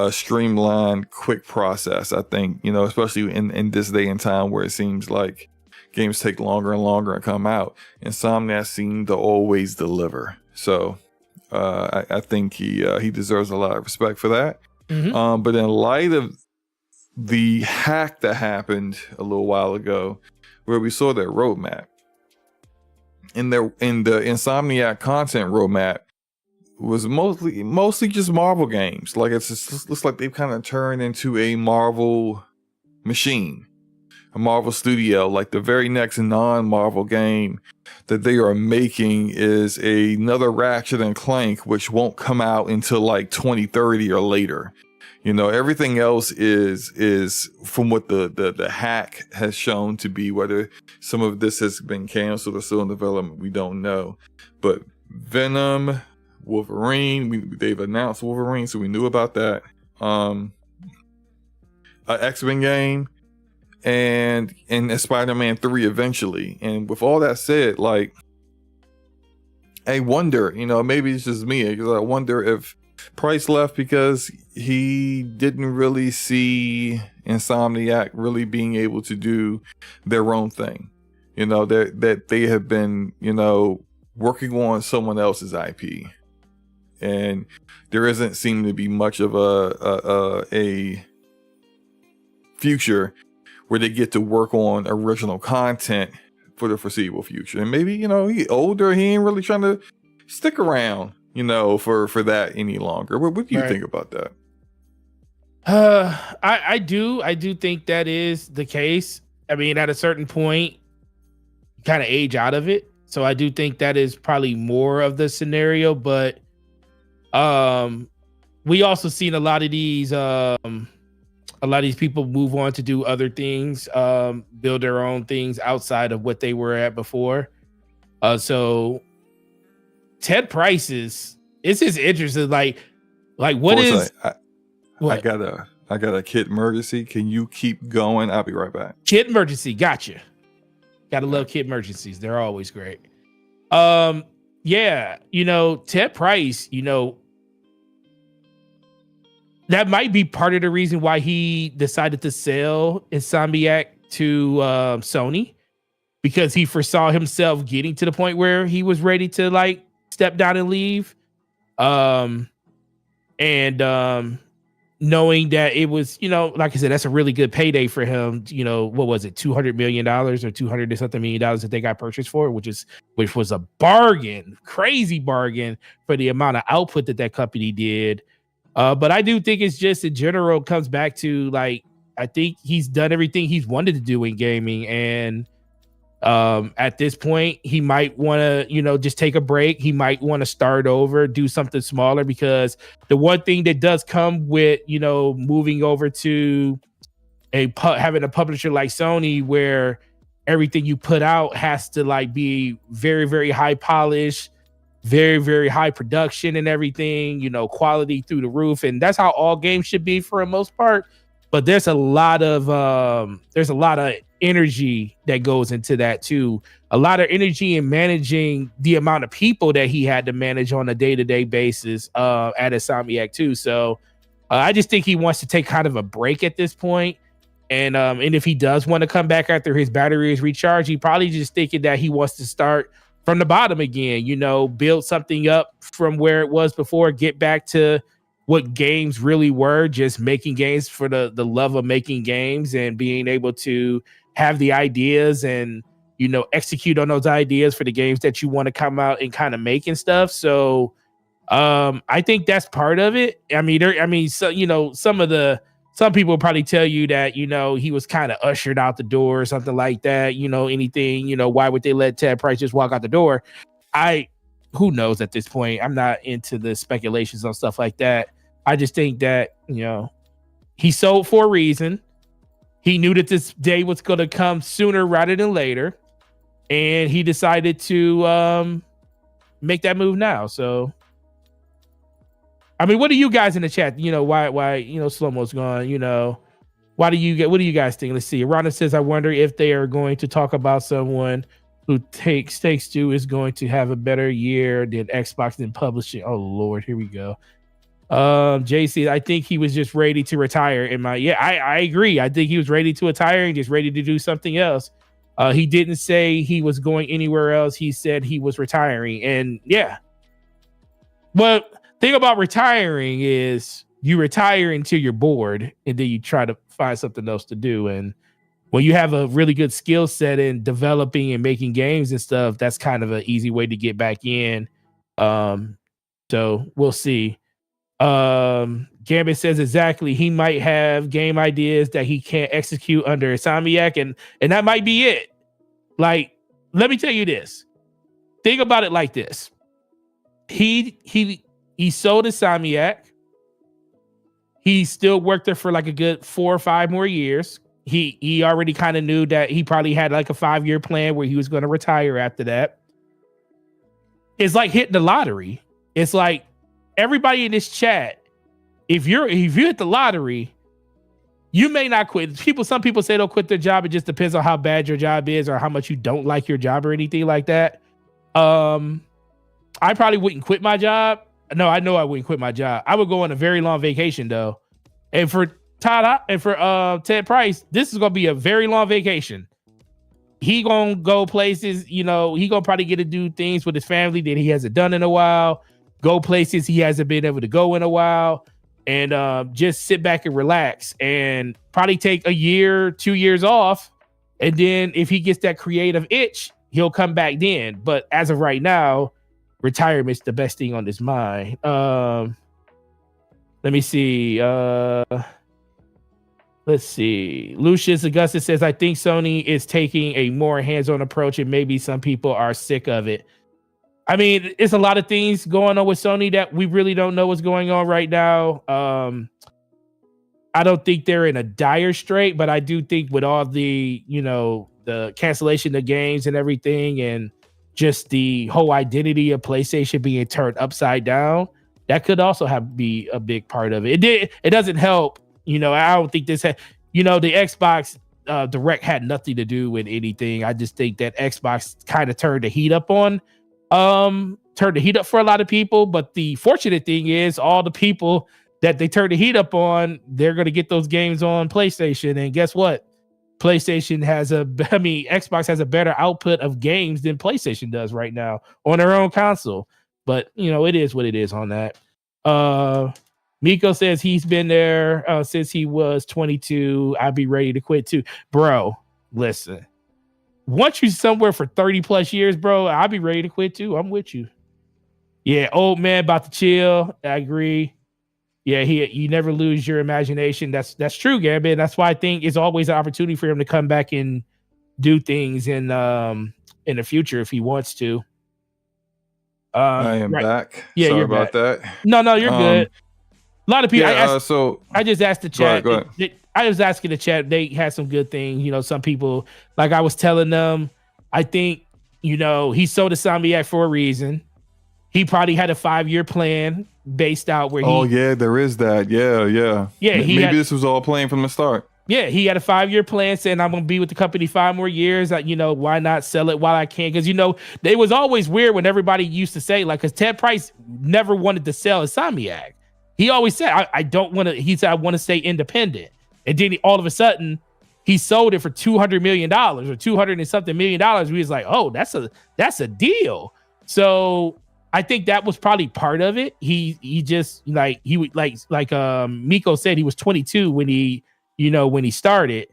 streamlined, quick process. I think, especially in this day and time where it seems like games take longer and longer to come out, Insomniac seem to always deliver. So I think he deserves a lot of respect for that. But in light of the hack that happened a little while ago, where we saw their roadmap, in the Insomniac content roadmap was mostly just Marvel games. Like, it looks like they've kind of turned into a Marvel machine, a Marvel studio. Like, the very next non-Marvel game that they are making is another Ratchet and Clank, which won't come out until like 2030 or later. Everything else is from what the hack has shown to be. Whether some of this has been canceled or still in development, we don't know. But Venom, Wolverine, they've announced Wolverine, so we knew about that. An X-Men game, and Spider-Man 3 eventually. And with all that said, like, I wonder, maybe it's just me, because I wonder if Price left because he didn't really see Insomniac really being able to do their own thing. That they have been, working on someone else's IP, and there isn't seeming to be much of a future where they get to work on original content for the foreseeable future. And maybe, he older, he ain't really trying to stick around, for that any longer. What do you think about that? I do think that is the case. I mean, at a certain point, you kind of age out of it. So I do think that is probably more of the scenario, but we also seen a lot of these people move on to do other things, build their own things outside of what they were at before. So Ted Price it's just interesting. Like what is what? I got a kid emergency. Can you keep going? I'll be right back. Kid emergency, gotcha. Gotta love kid emergencies. They're always great. Yeah, Ted Price, that might be part of the reason why he decided to sell Insomniac to Sony, because he foresaw himself getting to the point where he was ready to like step down and leave. Knowing that it was, like I said, that's a really good payday for him. What was it, $200 million or $200 and something million that they got purchased for, which was a bargain, crazy bargain for the amount of output that company did. But I do think it's just in general comes back to like, I think he's done everything he's wanted to do in gaming, and at this point he might want to just take a break. He might want to start over, do something smaller, because the one thing that does come with moving over to having a publisher like Sony, where everything you put out has to like be very, very high polished, very, very high production and everything, quality through the roof, and that's how all games should be for the most part. But there's a lot of energy that goes into that too. A lot of energy in managing the amount of people that he had to manage on a day-to-day basis at Insomniac too. So I just think he wants to take kind of a break at this point. And if he does want to come back after his battery is recharged, he probably just thinking that he wants to start from the bottom again, build something up from where it was before, get back to what games really were, just making games for the love of making games and being able to have the ideas and, execute on those ideas for the games that you want to come out and kind of make and stuff. So I think that's part of it. I mean, so, some people probably tell you that, he was kind of ushered out the door or something like that, anything, why would they let Ted Price just walk out the door? Who knows at this point? I'm not into the speculations on stuff like that. I just think that, he sold for a reason. He knew that this day was going to come sooner rather than later. And he decided to make that move now. So, I mean, what do you guys in the chat? Why SloMo's gone, what do you guys think? Let's see. Rhonda says, I wonder if they are going to talk about someone who takes Two is going to have a better year than Xbox than publishing. Oh Lord, here we go. JC, I think he was just ready to retire. I agree. I think he was ready to retire and just ready to do something else. He didn't say he was going anywhere else. He said he was retiring. And yeah. Well, thing about retiring is you retire until you're bored and then you try to find something else to do. And when you have a really good skill set in developing and making games and stuff, that's kind of an easy way to get back in. So we'll see. Gambit says exactly. He might have game ideas that he can't execute under Insomniac, and that might be it. Like, let me tell you this. Think about it like this. He sold Insomniac. He still worked there for like a good 4 or 5 more years. He already kind of knew that he probably had like a 5-year plan where he was going to retire after that. It's like hitting the lottery. It's like everybody in this chat, if you hit the lottery, you may not quit. Some people say they'll quit their job. It just depends on how bad your job is or how much you don't like your job or anything like that. I probably wouldn't quit my job. No, I know I wouldn't quit my job. I would go on a very long vacation though. And for Ted Price, this is gonna be a very long vacation. He gonna go places, he gonna probably get to do things with his family that he hasn't done in a while, go places he hasn't been able to go in a while, and just sit back and relax and probably take a year, 2 years off. And then if he gets that creative itch, he'll come back then. But as of right now, retirement's the best thing on his mind. Let me see. Let's see. Lucius Augustus says, I think Sony is taking a more hands-on approach and maybe some people are sick of it. I mean, it's a lot of things going on with Sony that we really don't know what's going on right now. I don't think they're in a dire strait, but I do think with all the, the cancellation of games and everything and just the whole identity of PlayStation being turned upside down, that could also be a big part of it. It doesn't help. I don't think this the Xbox Direct had nothing to do with anything. I just think that Xbox kind of turned the heat up for a lot of people. But the fortunate thing is all the people that they turn the heat up on, they're going to get those games on PlayStation. And guess what? Xbox has a better output of games than PlayStation does right now on their own console. But, it is what it is on that. Miko says he's been there since he was 22. I'd be ready to quit too. Bro, listen. Once you're somewhere for 30 plus years, bro, I'll be ready to quit too. I'm with you. Yeah, old man about to chill. I agree. Yeah, you never lose your imagination. That's true, Gabby. That's why I think it's always an opportunity for him to come back and do things in the future if he wants to. I am back. Yeah, sorry you're about back. that. No, you're good. A lot of people. Yeah, I just asked the chat. Go ahead. I was asking the chat. They had some good things. Some people, like I was telling them, I think he sold Insomniac for a reason. He probably had a 5-year plan based out where there is that. Yeah. Maybe this was all planned from the start. Yeah, he had a 5-year plan saying, I'm going to be with the company 5 more years. Why not sell it while I can? Because, it was always weird when everybody used to say, because Ted Price never wanted to sell Insomniac. He always said, I don't want to, he said, I want to stay independent. And then all of a sudden, he sold it for $200 million or 200 and something $million. We was like, oh, that's a deal. So I think that was probably part of it. He just Miko said, he was 22 when he started.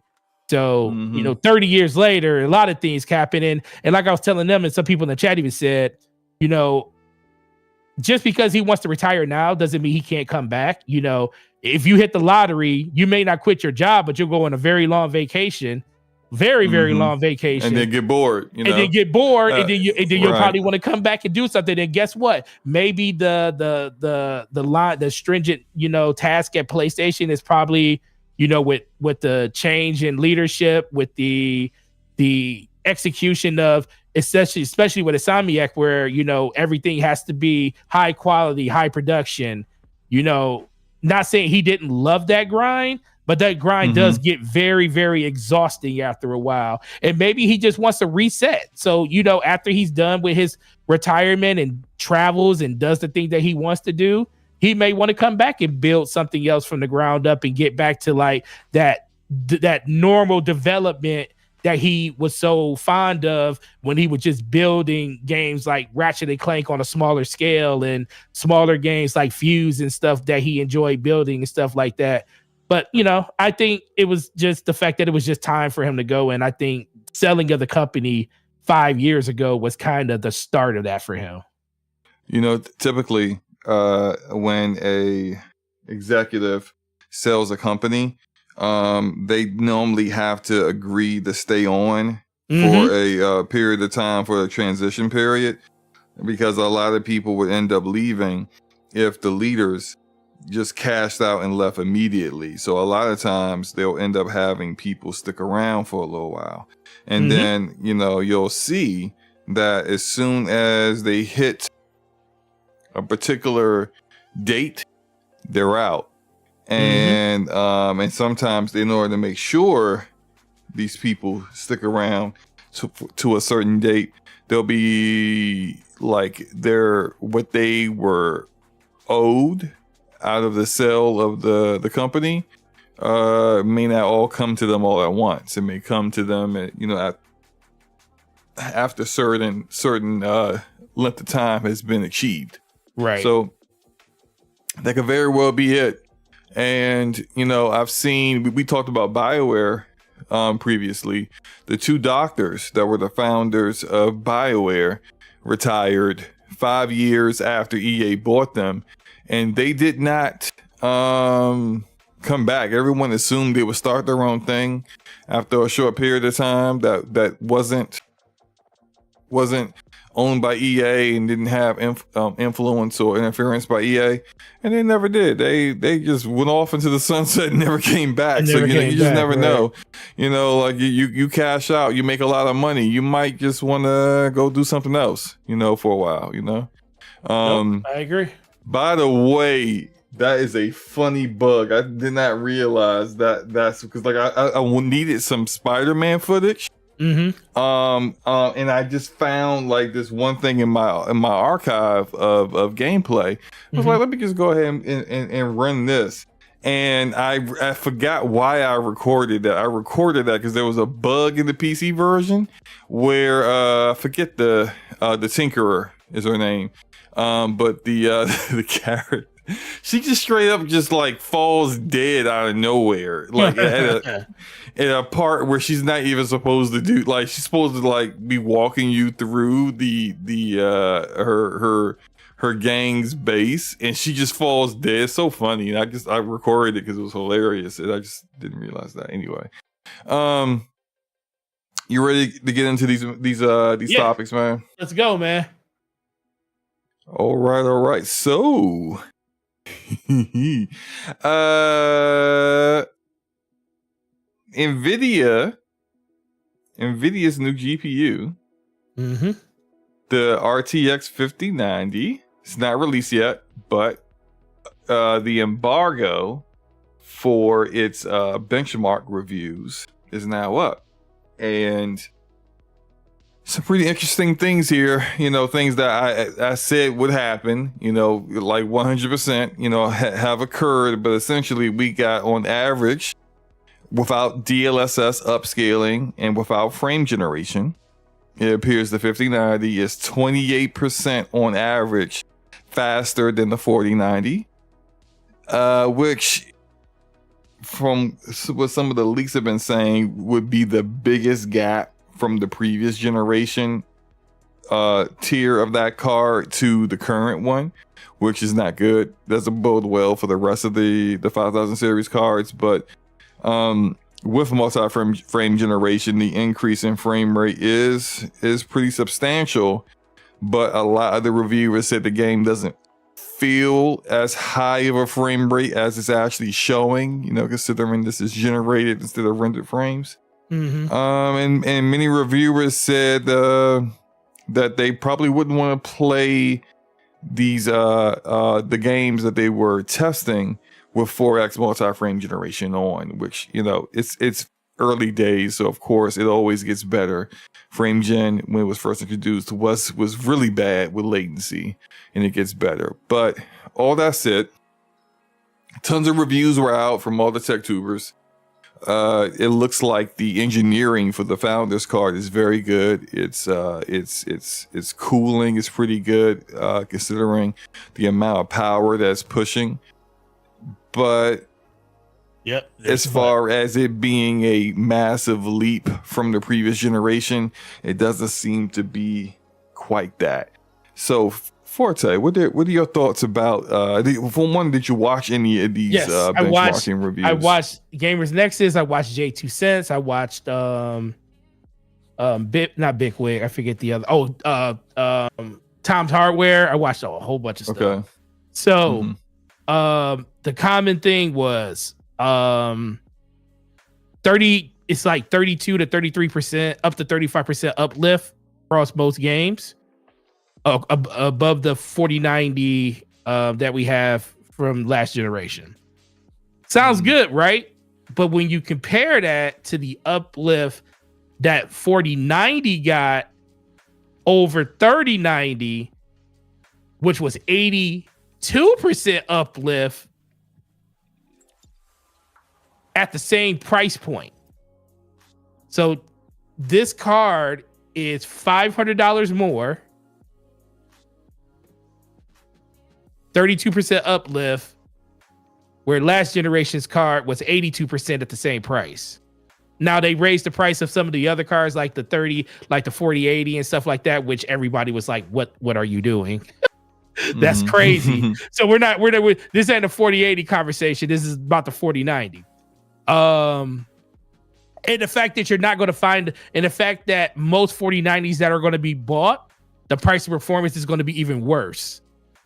So, 30 years later, a lot of things happening. And like I was telling them, and some people in the chat even said, just because he wants to retire now doesn't mean he can't come back. If you hit the lottery, you may not quit your job, but you'll go on a very long vacation, very long vacation, and then get bored. And then you'll probably want to come back and do something. And guess what? Maybe the stringent task at PlayStation is probably with the change in leadership, with the execution of especially with Insomniac, where everything has to be high quality, high production. Not saying he didn't love that grind, but that grind does get very, very exhausting after a while. And maybe he just wants to reset. So, after he's done with his retirement and travels and does the thing that he wants to do, he may want to come back and build something else from the ground up and get back to like that normal development that he was so fond of when he was just building games like Ratchet and Clank on a smaller scale and smaller games like Fuse and stuff that he enjoyed building and stuff like that. But, I think it was just the fact that it was just time for him to go. And I think selling of the company 5 years ago was kind of the start of that for him. Typically when a executive sells a company, they normally have to agree to stay on for a period of time for a transition period, because a lot of people would end up leaving if the leaders just cashed out and left immediately. So a lot of times they'll end up having people stick around for a little while. And then, you'll see that as soon as they hit a particular date, they're out. And sometimes in order to make sure these people stick around to a certain date, they'll be like what they were owed out of the sale of the company may not all come to them all at once. It may come to them after certain length of time has been achieved. Right. So that could very well be it. And, I've seen, we talked about BioWare previously. The 2 doctors that were the founders of BioWare retired 5 years after EA bought them. And they did not come come back. Everyone assumed they would start their own thing after a short period of time that wasn't owned by EA and didn't have influence or interference by EA, and they never did. They just went off into the sunset and never came back. So you just never know. You know, like you cash out, you make a lot of money, you might just want to go do something else, you know, for a while. You know, I agree. By the way, that is a funny bug. I did not realize that's because like I needed some Spider-Man footage. And I just found like this one thing in my archive of gameplay. I was like, let me just go ahead and run this. And I forgot why I recorded that. I recorded that because there was a bug in the PC version where I forget the Tinkerer is her name. But the character, she just straight up just like falls dead out of nowhere. Like at a part where she's not even supposed to do, like she's supposed to like be walking you through her gang's base, and she just falls dead. It's so funny. And I recorded it because it was hilarious, and I just didn't realize that. Anyway, you ready to get into these topics, man? Let's go, man. All right. So, Nvidia's new GPU, the RTX 5090, it's not released yet, but the embargo for its benchmark reviews is now up, and some pretty interesting things here, you know, things that I said would happen, you know, like 100%, you know, have occurred. But essentially we got on average, without DLSS upscaling and without frame generation, it appears the 5090 is 28% on average faster than the 4090, which from what some of the leaks have been saying would be the biggest gap from the previous generation tier of that card to the current one, which is not good. Doesn't bode well for the rest of the 5000 series cards. But with multi-frame generation, the increase in frame rate is pretty substantial. But a lot of the reviewers said the game doesn't feel as high of a frame rate as it's actually showing, you know, considering this is generated instead of rendered frames. And many reviewers said that they probably wouldn't want to play these the games that they were testing with 4x multi-frame generation on, which, you know, it's early days, so of course it always gets better. Frame gen, when it was first introduced, was really bad with latency, and it gets better. But all that said, tons of reviews were out from all the tech tubers. It looks like the engineering for the Founders card is very good. It's cooling is pretty good, considering the amount of power that's pushing. But as far as it being a massive leap from the previous generation, it doesn't seem to be quite that. So, Forte, what are your thoughts about? For one, did you watch any of these benchmarking reviews? I watched Gamers Nexus. I watched J2 Cents. I watched not Bigwig. I forget the other. Tom's Hardware. I watched a whole bunch of stuff. Okay. So, the common thing was 30. It's like 32 to 33%, up to 35% uplift across most games. Above the 4090 that we have from last generation. Sounds good, right? But when you compare that to the uplift that 4090 got over 3090, which was 82% uplift at the same price point. So this card is $500 more, 32% uplift, where last generation's card was 82% at the same price. Now they raised the price of some of the other cards, like the 30, like the 4080 and stuff like that, which everybody was like, what are you doing? That's crazy. So this ain't a 4080 conversation. This is about the 4090. And the fact that you're not going to find, and the fact that most 4090s that are going to be bought, the price of performance is going to be even worse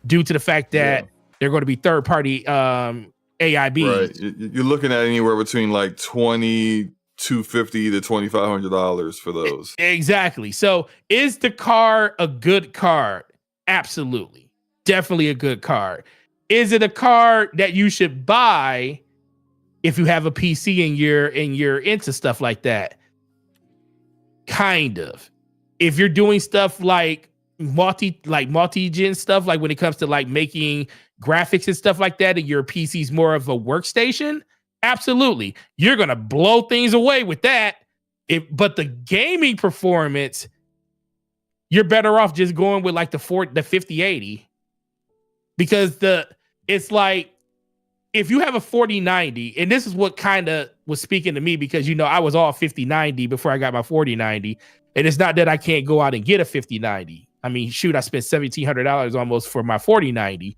due to the fact that they're going to be third party AIB. Right. You're looking at anywhere between like $2,250 to $2,500 for those. Exactly. So is the card a good card? Absolutely. Definitely a good card. Is it a card that you should buy if you have a PC and you're into stuff like that? Kind of. If you're doing stuff like multi-gen stuff, like when it comes to like making graphics and stuff like that, and your PC's more of a workstation, absolutely. You're gonna blow things away with that. But the gaming performance, you're better off just going with like the 5080. Because it's like, if you have a 4090, and this is what kind of was speaking to me, because, you know, I was all 5090 before I got my 4090. And it's not that I can't go out and get a 5090. I mean, shoot, I spent $1,700 almost for my 4090.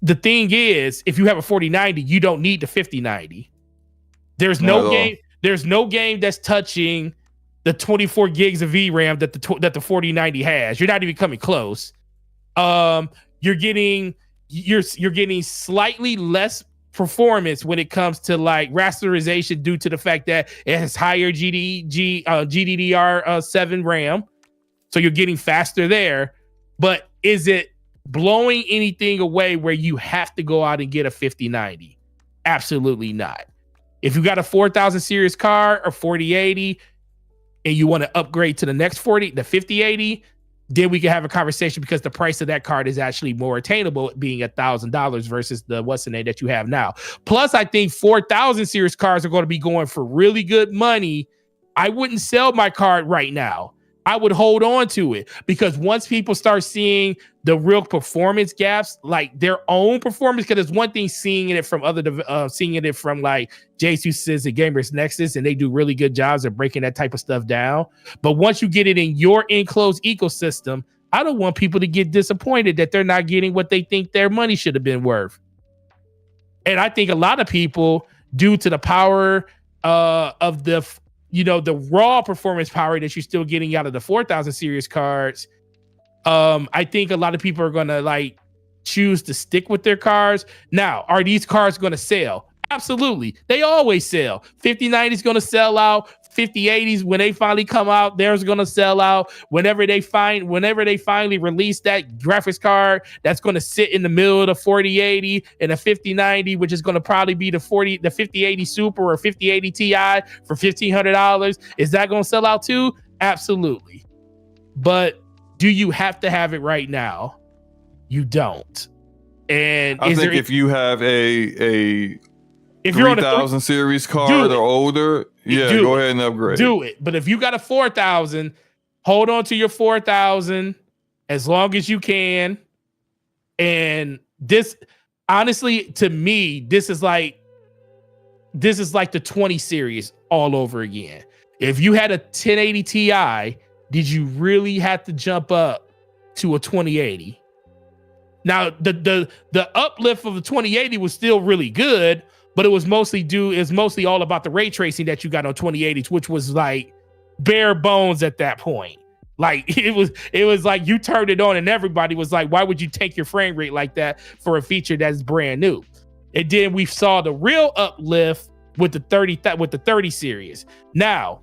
The thing is, if you have a 4090, you don't need the 5090. There's no game that's touching the 24 gigs of VRAM that the 4090 has. You're not even coming close. You're getting slightly less performance when it comes to like rasterization due to the fact that it has higher GDDR7 RAM. So you're getting faster there. But is it blowing anything away where you have to go out and get a 5090? Absolutely not. If you got a 4000 series card or 4080 and you want to upgrade to the next the 5080, then we can have a conversation, because the price of that card is actually more attainable, being $1,000 versus the what's the name that you have now. Plus, I think 4000 series cards are going to be going for really good money. I wouldn't sell my card right now. I would hold on to it, because once people start seeing the real performance gaps, like their own performance, because it's one thing seeing it from like JSUS's and Gamers Nexus, and they do really good jobs of breaking that type of stuff down. But once you get it in your enclosed ecosystem, I don't want people to get disappointed that they're not getting what they think their money should have been worth. And I think a lot of people, due to the power of the raw performance power that you're still getting out of the 4000 series cards, I think a lot of people are going to like choose to stick with their cards. Now, are these cards going to sell? Absolutely. They always sell. 5090 is going to sell out. 5080s, when they finally come out, theirs going to sell out. Whenever they finally release that graphics card that's going to sit in the middle of the 4080 and a 5090, which is going to probably be the 5080 Super or 5080 Ti for $1,500, is that going to sell out too? Absolutely. But do you have to have it right now? You don't. And I think if you have a 3000 series card or older, go ahead and upgrade. Do it. But if you got a 4000, hold on to your 4000 as long as you can. And this, honestly, to me, this is like the 20 series all over again. If you had a 1080 Ti, did you really have to jump up to a 2080? Now, the uplift of the 2080 was still really good, but it was mostly all about the ray tracing that you got on 2080s, which was like bare bones at that point. Like it was like you turned it on and everybody was like, why would you take your frame rate like that for a feature that's brand new? And then we saw the real uplift with the 30 series. Now,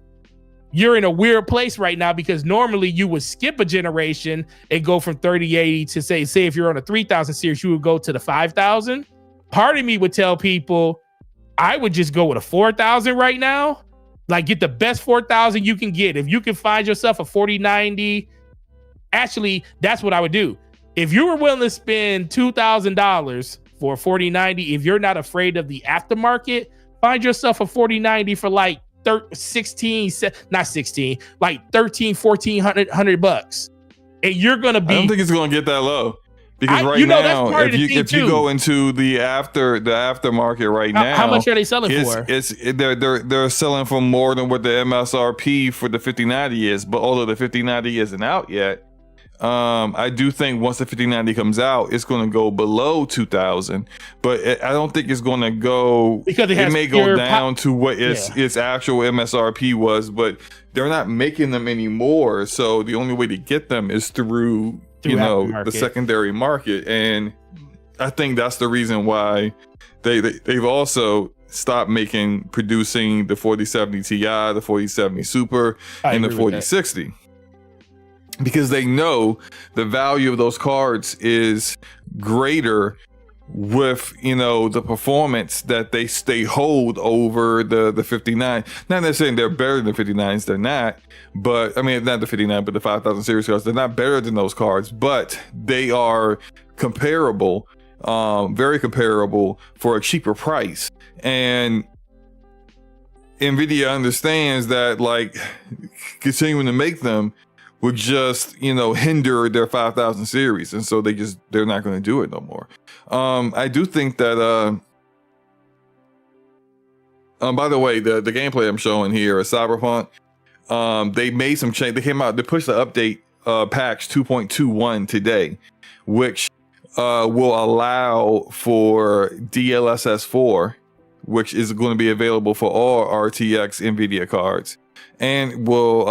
you're in a weird place right now, because normally you would skip a generation and go from 3080 to say if you're on a 3000 series, you would go to the 5000. Part of me would tell people I would just go with a 4000 right now. Like, get the best 4000 you can get. If you can find yourself a 4090, actually, that's what I would do. If you were willing to spend $2,000 for a 4090, if you're not afraid of the aftermarket, find yourself a 4090 for like 1,300 bucks. And you're going to be... I don't think it's going to get that low. Because now, if you go into the aftermarket right now, how much are they selling for? They're selling for more than what the MSRP for the 5090 is. But although the 5090 isn't out yet, I do think once the 5090 comes out, it's going to go below 2,000, but I don't think it's going to go, because it may go down to what its actual MSRP was, but they're not making them anymore. So the only way to get them is through you know, the secondary market. And I think that's the reason why they've also stopped producing the 4070 Ti, the 4070 Super, and the 4060. Because they know the value of those cards is greater with, you know, the performance that they hold over the 59. Not necessarily they're better than the 59s, they're not. But I mean, not the 59, but the 5000 series cards, they're not better than those cards, but they are comparable, very comparable for a cheaper price. And Nvidia understands that, like, continuing to make them would just, you know, hinder their 5000 series, and so they're not going to do it no more. I do think that by the way, the gameplay I'm showing here is Cyberpunk. They made some change. They pushed the update patch 2.21 today, which will allow for DLSS 4, which is going to be available for all RTX Nvidia cards, and will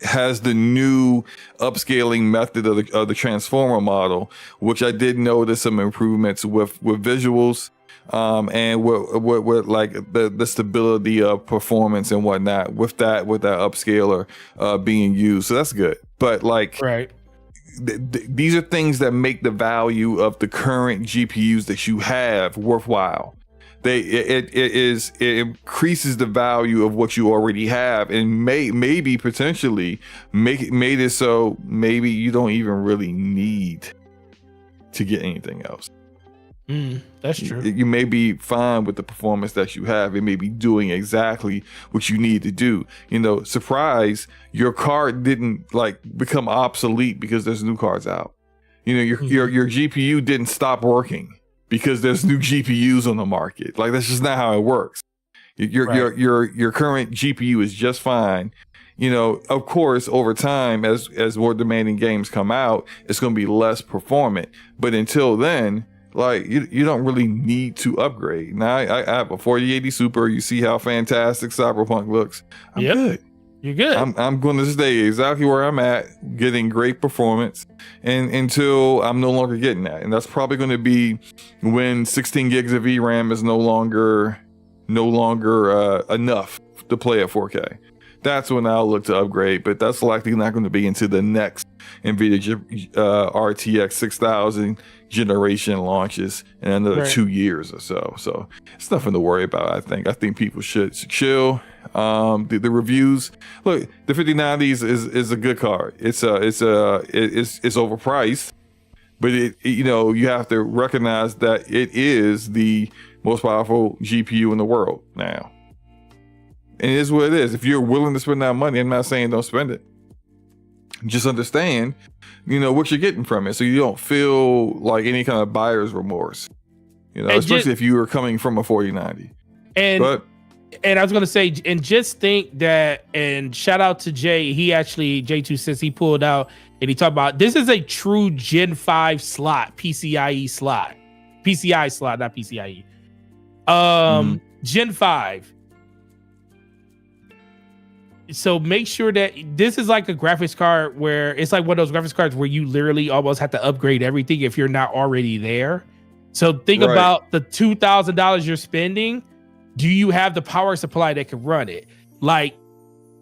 has the new upscaling method of the transformer model, which I did notice some improvements with visuals, and with like the stability of performance and whatnot with that upscaler being used. So that's good. But like, right. These are things that make the value of the current GPUs that you have worthwhile. It increases the value of what you already have, and maybe potentially made it so maybe you don't even really need to get anything else. That's true. You may be fine with the performance that you have. It may be doing exactly what you need to do. You know, surprise, your card didn't like become obsolete because there's new cards out. You know, your GPU didn't stop working because there's new GPUs on the market. Like, that's just not how it works. Your current GPU is just fine. You know, of course, over time, as more demanding games come out, it's going to be less performant. But until then, like, you don't really need to upgrade. Now, I have a 4080 Super. You see how fantastic Cyberpunk looks. I'm good. You're good. I'm going to stay exactly where I'm at, getting great performance, and until I'm no longer getting that. And that's probably going to be when 16 gigs of VRAM is no longer enough to play at 4K. That's when I'll look to upgrade, but that's likely not going to be into the next Nvidia RTX 6000 generation launches in another 2 years or so. So it's nothing to worry about. I think people should chill. The reviews, look, the 5090s is a good card. It's overpriced, but you know, you have to recognize that it is the most powerful GPU in the world now. And it is what it is. If you're willing to spend that money, I'm not saying don't spend it. Just understand, you know, what you're getting from it, so you don't feel like any kind of buyer's remorse. You know, especially if you were coming from a 4090. And I was gonna say, and just think that, and shout out to Jay. He actually, J2 says he pulled out and he talked about this is a true Gen 5 slot, PCIe slot, PCI slot, not PCIe. Gen 5. So make sure that this is like a graphics card where it's like one of those graphics cards where you literally almost have to upgrade everything if you're not already there. So think about the $2,000 you're spending. Do you have the power supply that can run it? Like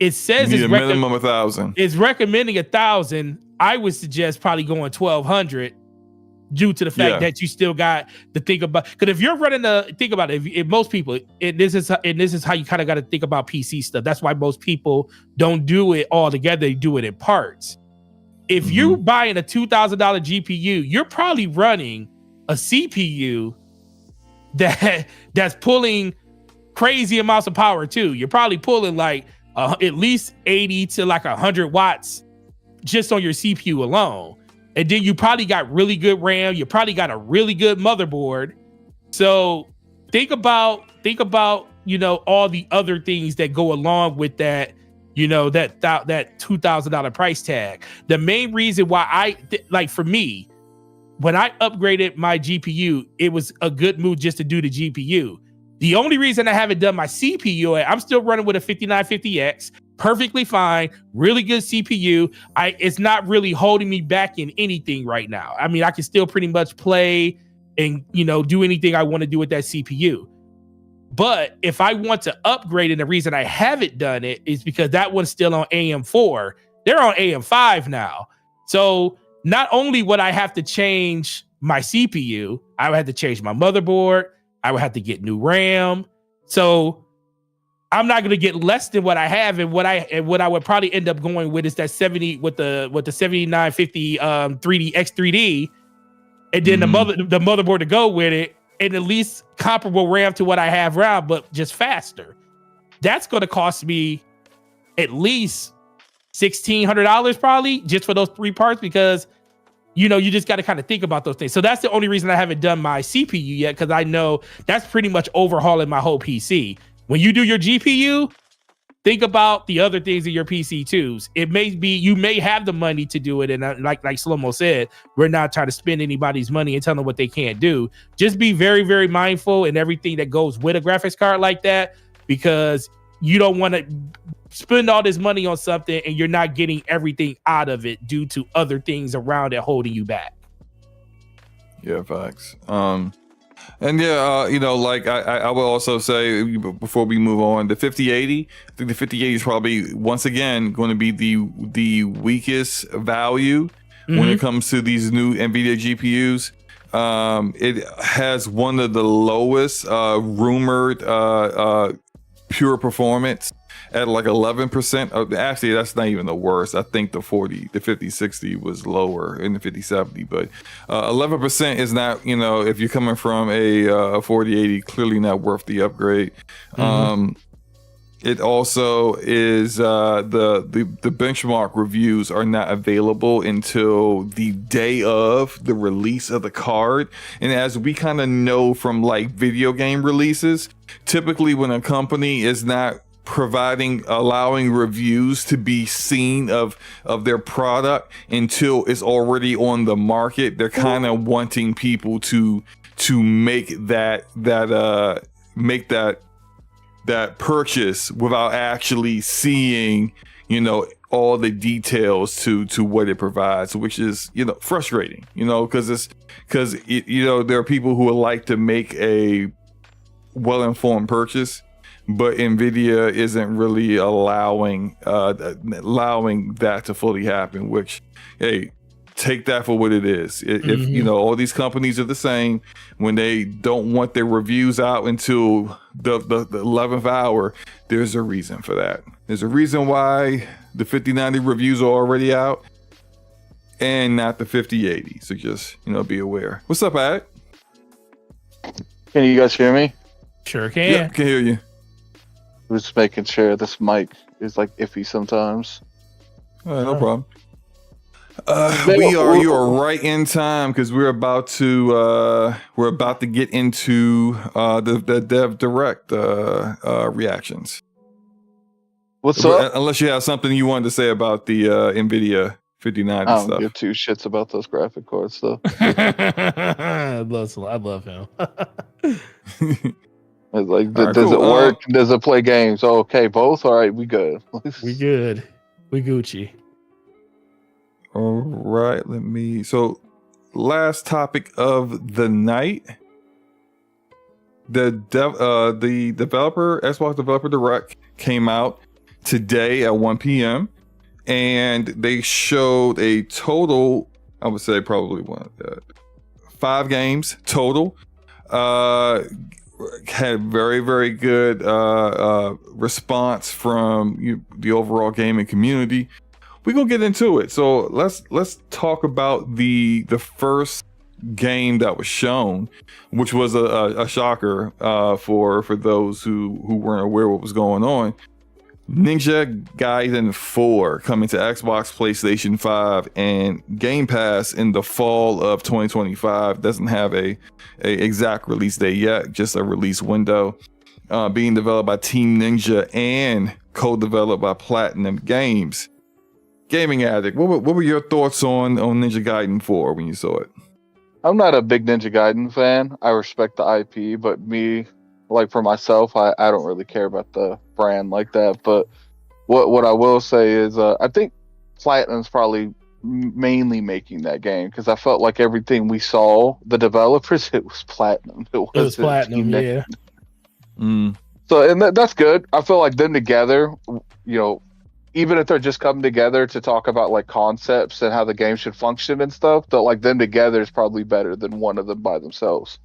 it says, it's minimum 1,000. It's recommending 1,000. I would suggest probably going 1,200. Due to the fact that you still got to think about, because if you're running think about it, if most people, this is how you kind of got to think about PC stuff. That's why most people don't do it all together. They do it in parts. If you're buying a $2,000 GPU, you're probably running a CPU that's pulling crazy amounts of power too. You're probably pulling like at least 80 to like 100 watts just on your CPU alone. And then you probably got really good RAM. You probably got a really good motherboard. So think about, you know, all the other things that go along with that, you know, that $2,000 price tag. The main reason why for me, when I upgraded my GPU, it was a good move just to do the GPU. The only reason I haven't done my CPU, I'm still running with a 5950X, perfectly fine, really good CPU. It's not really holding me back in anything right now. I mean, I can still pretty much play and, you know, do anything I want to do with that CPU. But if I want to upgrade, and the reason I haven't done it is because that one's still on AM4. They're on AM5 now. So not only would I have to change my CPU, I would have to change my motherboard. I would have to get new RAM. So I'm not going to get less than what I have. And what I would probably end up going with is that 70 with the 7950 3D X3D, and then the motherboard to go with it, and at least comparable RAM to what I have now, but just faster. That's going to cost me at least $1,600 probably just for those 3 parts, because, you know, you just got to kind of think about those things. So that's the only reason I haven't done my CPU yet, because I know that's pretty much overhauling my whole PC. When you do your GPU, think about the other things in your PC too. It may be, you may have the money to do it. And like SloMo said, we're not trying to spend anybody's money and tell them what they can't do. Just be very, very mindful in everything that goes with a graphics card like that, because you don't want to spend all this money on something and you're not getting everything out of it due to other things around it holding you back. Yeah, facts. And yeah, you know, like I will also say before we move on, the 5080, I think the 5080 is probably once again going to be the weakest value when it comes to these new Nvidia GPUs. It has one of the lowest rumored pure performance at like 11%. Actually, that's not even the worst. I think the 5060 was lower in the 5070, but 11% is not, you know, if you're coming from a 4080, clearly not worth the upgrade. It also is the benchmark reviews are not available until the day of the release of the card. And as we kind of know from like video game releases, typically when a company is not allowing reviews to be seen of their product until it's already on the market, they're kind of wanting people to make that purchase without actually seeing, you know, all the details to what it provides, which is, you know, frustrating, you know, because you know, there are people who would like to make a well-informed purchase, but Nvidia isn't really allowing that to fully happen, which, hey, take that for what it is. If you know, all these companies are the same, when they don't want their reviews out until the 11th hour, there's a reason for that. There's a reason why the 5090 reviews are already out and not the 5080. So just, you know, be aware. What's up, Ad? Can you guys hear me? Sure can. Yeah, can hear you. Just making sure this mic is like iffy sometimes. All right, no problem. You are right in time, because we're about to get into the Dev Direct reactions. What's up? Unless you have something you wanted to say about the Nvidia 5090 I stuff. don't give 2 shits about those graphic cards though. I love him. It's like, does it work? Does it play games? Oh, okay, both. All right, we good. We good. We Gucci. All right, so last topic of the night. The Xbox Developer Direct came out today at 1 p.m. and they showed a total, I would say probably 5 games total. Had very, very good response from the overall gaming community. We're gonna get into it. So let's talk about the first game that was shown, which was a shocker for those who weren't aware what was going on. Ninja Gaiden 4 coming to Xbox, PlayStation 5, and Game Pass in the fall of 2025. Doesn't have a exact release date yet, just a release window. being developed by Team Ninja and co-developed by Platinum Games. Gaming Addict, what were your thoughts on Ninja Gaiden 4 when you saw it? I'm not a big Ninja Gaiden fan. I respect the IP, but me, like for myself, I don't really care about the brand like that. But what I will say is, I think Platinum's probably mainly making that game because I felt like everything we saw, the developers, it was Platinum. It was Platinum, yeah. So, and that's good. I feel like them together, you know, even if they're just coming together to talk about like concepts and how the game should function and stuff, that like them together is probably better than one of them by themselves.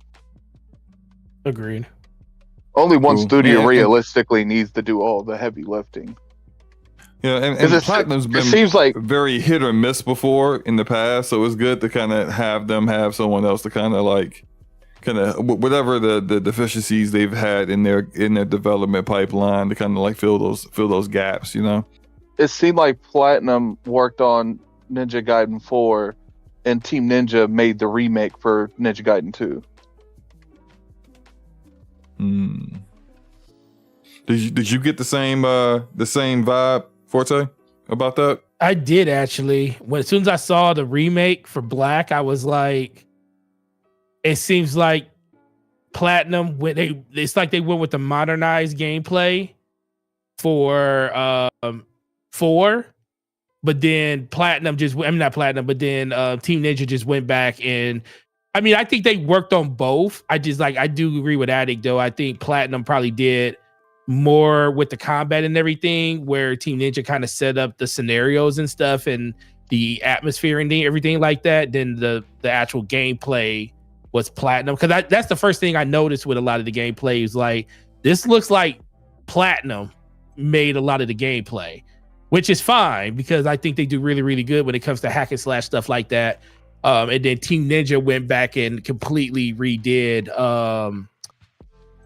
Agreed. Only one studio realistically needs to do all the heavy lifting. Yeah, and Platinum's been seems like very hit or miss before in the past, so it's good to kind of have someone else to kind of whatever the deficiencies they've had in their development pipeline to kind of like fill those gaps, you know. It seemed like Platinum worked on Ninja Gaiden 4 and Team Ninja made the remake for Ninja Gaiden 2. Did you get the same vibe, Forte, about that? I did actually. As soon as I saw the remake for Black, I was like, it seems like Platinum it's like they went with the modernized gameplay for 4, but then Platinum not Platinum, but then Team Ninja just went back and I mean, I think they worked on both. I do agree with Addict though. I think Platinum probably did more with the combat and everything, where Team Ninja kind of set up the scenarios and stuff and the atmosphere and everything like that. Then the actual gameplay was Platinum, because that's the first thing I noticed with a lot of the gameplay is like, this looks like Platinum made a lot of the gameplay, which is fine because I think they do really, really good when it comes to hack and slash stuff like that. And then Team Ninja went back and completely redid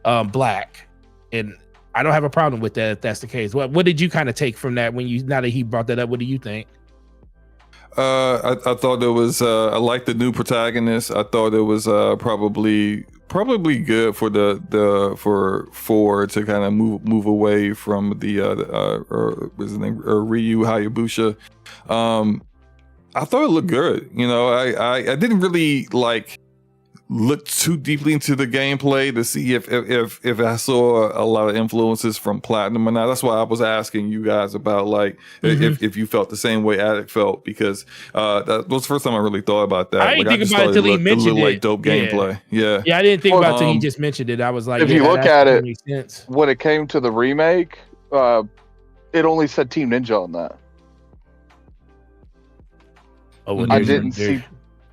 Black, and I don't have a problem with that if that's the case. What did you kind of take from that now that he brought that up? What do you think? I thought it was I liked the new protagonist. I thought it was probably good for for 4 to kind of move away from what's his name, Ryu Hayabusa. I thought it looked good. You know, I didn't really look too deeply into the gameplay to see if I saw a lot of influences from Platinum or not. That's why I was asking you guys about if you felt the same way Addict felt, because that was the first time I really thought about that. I didn't think about it until he mentioned it. Like dope gameplay. Yeah, I didn't think about it until he just mentioned it. I was like, if you look at it, when it came to the remake, it only said Team Ninja on that. Oh, well, I didn't see.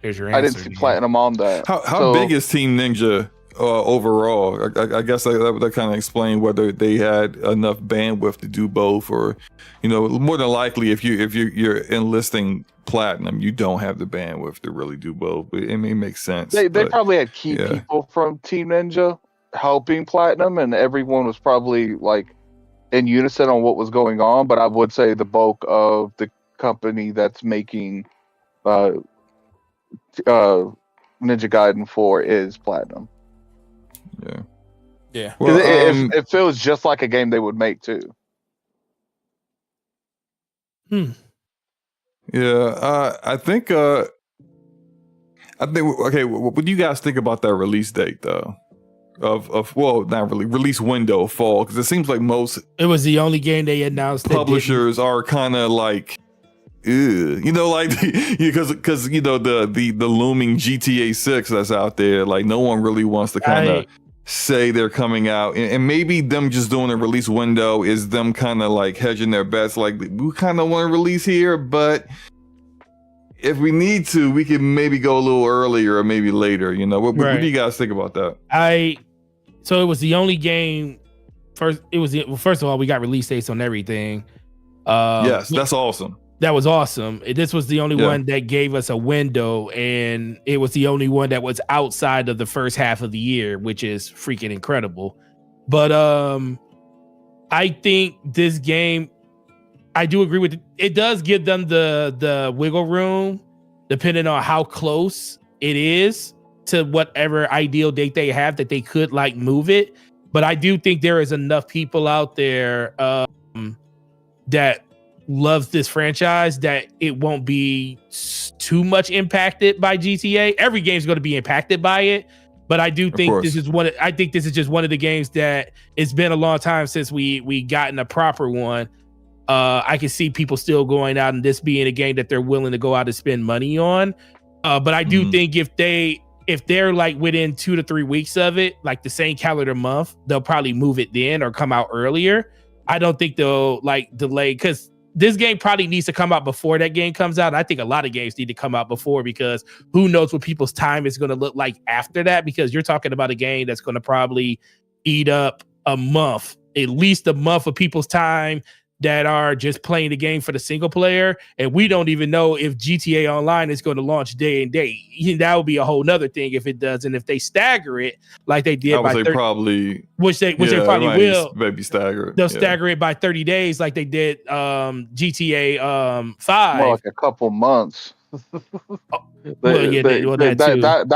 Here's your answer. I didn't see Platinum on that. How big is Team Ninja overall? I guess that kind of explain whether they had enough bandwidth to do both, or more than likely if you're enlisting Platinum, you don't have the bandwidth to really do both. It makes sense. They probably had key people from Team Ninja helping Platinum, and everyone was probably in unison on what was going on. But I would say the bulk of the company that's making Ninja Gaiden 4 is Platinum. Yeah. Well, it feels just like a game they would make too. Yeah, I think. Okay, what do you guys think about that release date though? Well, not really release window of fall, because it seems like most. It was the only game they announced. Publishers are kind of like. Because the looming GTA 6 that's out there, no one really wants to kind of say they're coming out, and maybe them just doing a release window is them kind of hedging their bets, we kind of want to release here, but if we need to, we can maybe go a little earlier or maybe later. What do you guys think about that? So it was the only game. First of all, we got release dates on everything. Yes, that's awesome. That was awesome. This was the only one that gave us a window, and it was the only one that was outside of the first half of the year, which is freaking incredible. But I think this game, I do agree with it. It does give them the wiggle room, depending on how close it is to whatever ideal date they have, that they could move it. but I do think there is enough people out there that loves this franchise that it won't be too much impacted by GTA. Every game's going to be impacted by it, but I do think this is just one of the games that it's been a long time since we gotten a proper one. I can see people still going out and this being a game that they're willing to go out and spend money on. But I do think if they're like within 2 to 3 weeks of it, like the same calendar month, they'll probably move it then or come out earlier. I don't think they'll like delay, because this game probably needs to come out before that game comes out. I think a lot of games need to come out before, because who knows what people's time is going to look like after that, because you're talking about a game that's going to probably eat up a month, at least a month of people's time that are just playing the game for the single player. And we don't even know if GTA Online is going to launch day and date. That would be a whole nother thing if it does. And if they stagger it like they did, which they probably will, maybe stagger it. They'll stagger it by 30 days like they did GTA 5. More like a couple months. That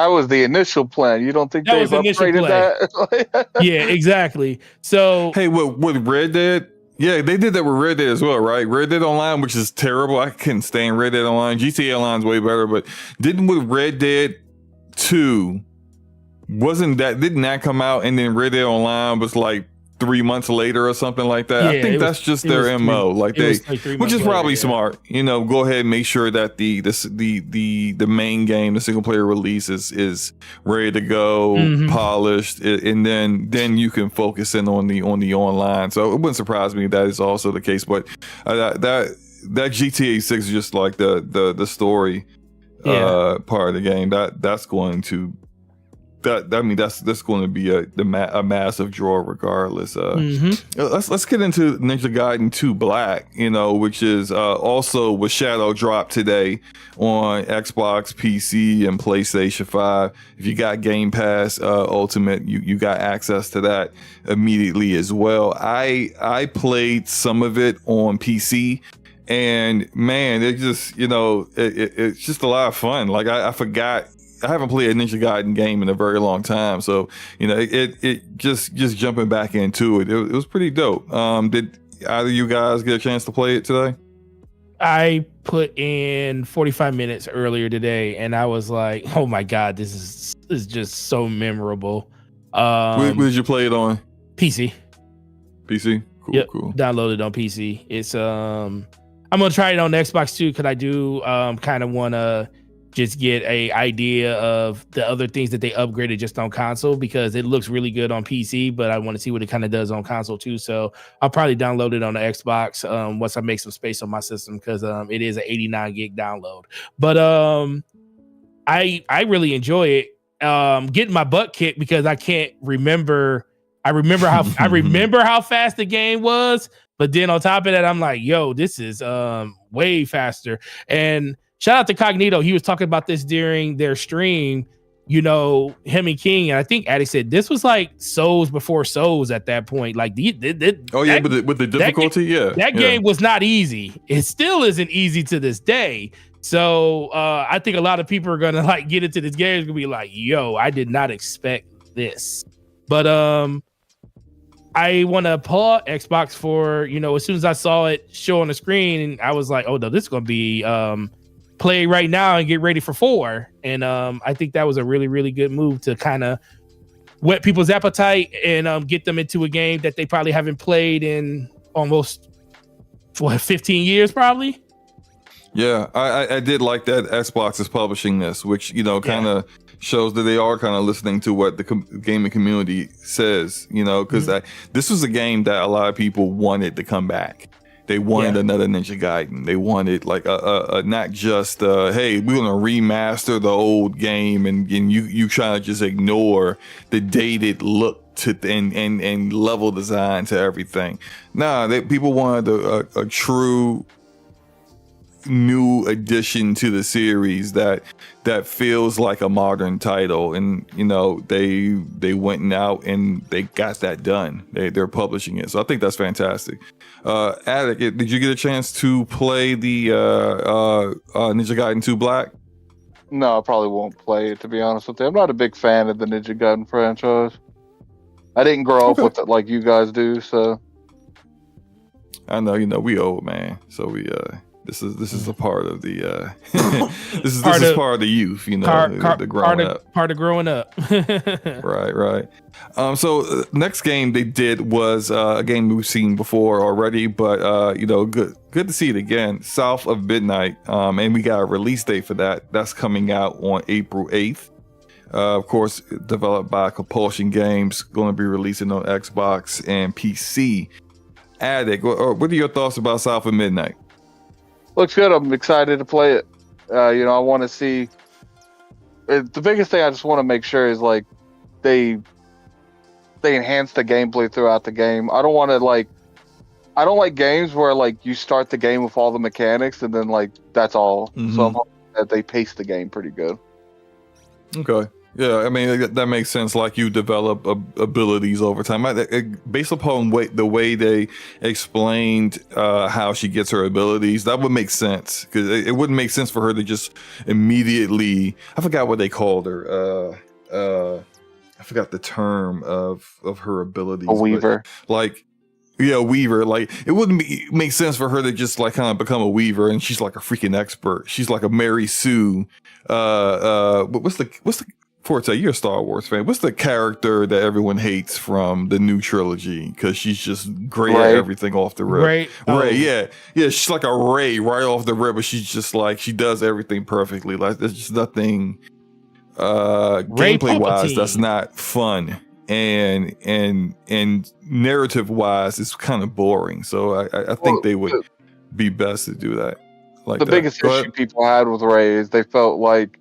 was the initial plan. You don't think they've upgraded that? Yeah, exactly. So hey, what Red Dead? Yeah, they did that with Red Dead as well, right? Red Dead Online, which is terrible. I couldn't stand Red Dead Online. GTA Online's way better, but didn't with Red Dead 2, didn't that come out and then Red Dead Online was like 3 months later or something like that? Yeah, I think that's just their MO. Which is probably smart. You know, go ahead and make sure that the main game, the single player release is ready to go, polished, and then you can focus in on the online. So it wouldn't surprise me if that is also the case. But that GTA 6 is just like the story part of the game. That's going to that's going to be a massive draw regardless. Let's get into Ninja Gaiden 2 Black, which is also with Shadow drop today on Xbox, PC, and PlayStation 5. If you got Game Pass Ultimate, you got access to that immediately as well. I played some of it on PC. And man, it just, it's just a lot of fun. Like I forgot. I haven't played a Ninja Gaiden game in a very long time, so it just jumping back into it. It was pretty dope. Did either of you guys get a chance to play it today? I put in 45 minutes earlier today, and I was like, "Oh my god, this is just so memorable." Where did you play it on? PC. PC. Cool. Downloaded on PC. It's I'm gonna try it on Xbox too, because I do kind of want to just get a idea of the other things that they upgraded just on console, because it looks really good on PC, but I want to see what it kind of does on console too. So I'll probably download it on the Xbox once I make some space on my system, because it is an 89 gig download. But I really enjoy it. Getting my butt kicked because I can't remember. I remember how fast the game was, but then on top of that, I'm like, yo, this is way faster. And shout out to Cognito. He was talking about this during their stream, him and King. And I think Addict said this was like Souls before Souls at that point. Like with the difficulty, that game was not easy. It still isn't easy to this day. So I think a lot of people are gonna like get into this game. It's gonna be like, yo, I did not expect this. But I want to applaud Xbox for, as soon as I saw it show on the screen, I was like, oh no, this is gonna be play right now and get ready for 4. And I think that was a really, really good move to kind of whet people's appetite and get them into a game that they probably haven't played in almost 15 years probably. Yeah, I did like that Xbox is publishing this, which kind of shows that they are kind of listening to what the gaming community says, because this was a game that a lot of people wanted to come back. They wanted another Ninja Gaiden. They wanted like a not just hey, we're gonna remaster the old game and you trying to just ignore the dated look to and level design to everything. Nah, people wanted a true new addition to the series that feels like a modern title, and they went out and they got that done. They're publishing it, so I think that's fantastic. Attic, did you get a chance to play the Ninja Gaiden 2 Black? No, I probably won't play it, to be honest with you. I'm not a big fan of the Ninja Gaiden franchise. I didn't grow up Okay. with it like you guys do, so I know, we old, man. So we this is a part of the this is part of the youth, the growing up. Part of growing up. Right. So next game they did was a game we've seen before already, but good to see it again. South of Midnight, and we got a release date for that. That's coming out on April 8th. Of course, developed by Compulsion Games, going to be releasing on Xbox and PC. Addict, what are your thoughts about South of Midnight? looks good. I'm excited to play it. I want to see. The biggest thing I just want to make sure is like they enhance the gameplay throughout the game. I don't want to I don't like games where like you start the game with all the mechanics and then like that's all. Mm-hmm. So I'm hoping that they pace the game pretty good. Okay. Yeah, I mean that makes sense. Like you develop abilities over time, based upon the way they explained how she gets her abilities. That would make sense because it wouldn't make sense for her to just immediately. I forgot what they called her. I forgot the term of her abilities. A weaver. Yeah, weaver. Like it wouldn't make sense for her to just like kind of become a weaver, and she's like a freaking expert. She's like a Mary Sue. What's the Forte, you're a Star Wars fan. What's the character that everyone hates from the new trilogy? Because she's just great at everything off the rip. Ray, yeah. She's like a Ray right off the rip, but she's just like she does everything perfectly. Like there's just nothing gameplay wise that's not fun, and narrative wise it's kind of boring. So I think they would be best to do that. Like the biggest issue people had with Ray is they felt like.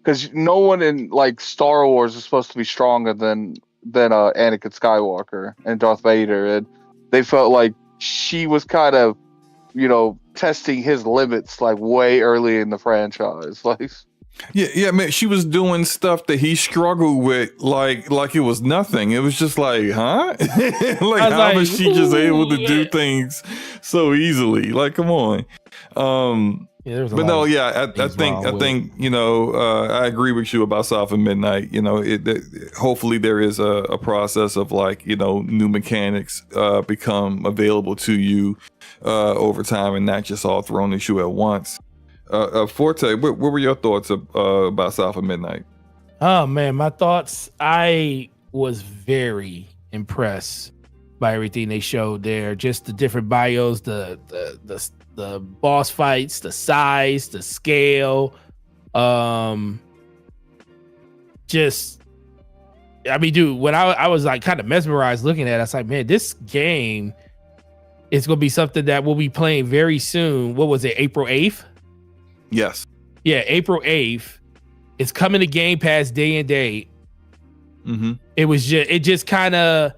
Because no one in like Star Wars is supposed to be stronger than Anakin Skywalker and Darth Vader, and they felt like she was kind of, testing his limits like way early in the franchise. Like, yeah, man, she was doing stuff that he struggled with, like it was nothing. It was just like, huh? How was she just able to do things so easily? Like, come on. I think I agree with you about South of Midnight. Hopefully there is a process of new mechanics become available to you over time and not just all thrown at you at once. Forte, what were your thoughts about South of Midnight? Oh man, my thoughts. I was very impressed by everything they showed there. Just the different bios, the boss fights, the size, the scale, dude, when I was like kind of mesmerized looking at it, I was like, man, this game is going to be something that we'll be playing very soon. What was it, April 8th? Yes. Yeah, April 8th. It's coming to Game Pass day and date. Mm-hmm. It just kind of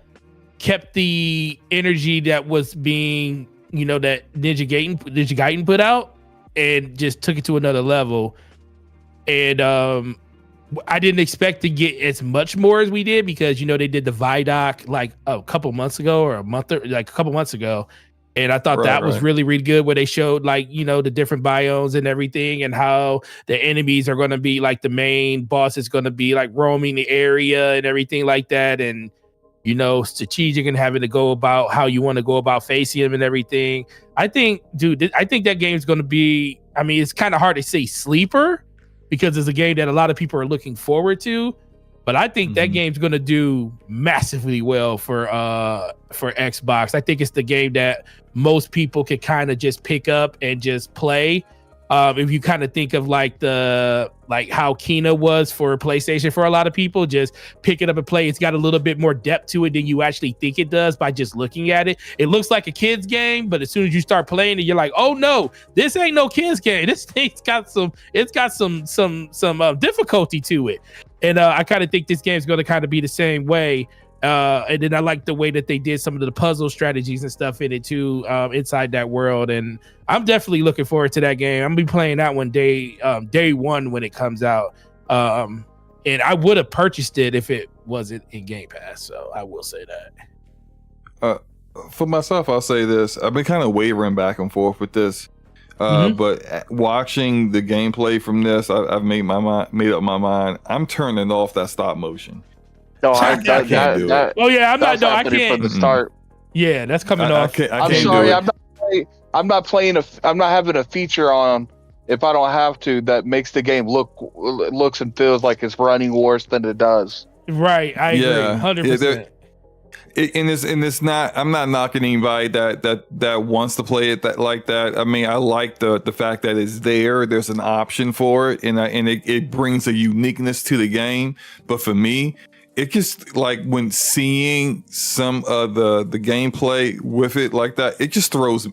kept the energy that was being that Ninja Gaiden put out and just took it to another level. And I didn't expect to get as much more as we did because they did the Vidoc like a couple months ago and I thought that was really, really good where they showed the different biomes and everything and how the enemies are going to be like the main boss is going to be like roaming the area and everything like that, and strategic and having to go about how you want to go about facing him and everything. I think that game's going to be, it's kind of hard to say sleeper because it's a game that a lot of people are looking forward to, but I think that game's going to do massively well for Xbox. I think it's the game that most people can kind of just pick up and just play. If you kind of think of how Kena was for PlayStation for a lot of people, just pick it up and play. It's got a little bit more depth to it than you actually think it does by just looking at it. It looks like a kid's game, but as soon as you start playing it, you're like, oh no, this ain't no kid's game. This thing's got some difficulty to it. And I kind of think this game's going to kind of be the same way. And then I like the way that they did some of the puzzle strategies and stuff in it too, inside that world. And I'm definitely looking forward to that game. I'm gonna be playing that one day one when it comes out. And I would have purchased it if it wasn't in Game Pass. So I will say that. For myself, I'll say this. I've been kind of wavering back and forth with this. But watching the gameplay from this, I've made up my mind. I'm turning off that stop motion. No, I can't do it. Oh yeah, I'm not. that's No, I happening can't. from the start. Yeah, that's coming I off. can't, I I'm can't sorry, do it. I'm not playing I'm not having a feature on if I don't have to that makes the game looks and feels like it's running worse than it does. Right, I agree, Yeah. 100%. And it's not. I'm not knocking anybody that wants to play it like that. I mean, I like the fact that it's there. There's an option for it, and it brings a uniqueness to the game. But for me, it just like when seeing some of the gameplay with it like that, it just throws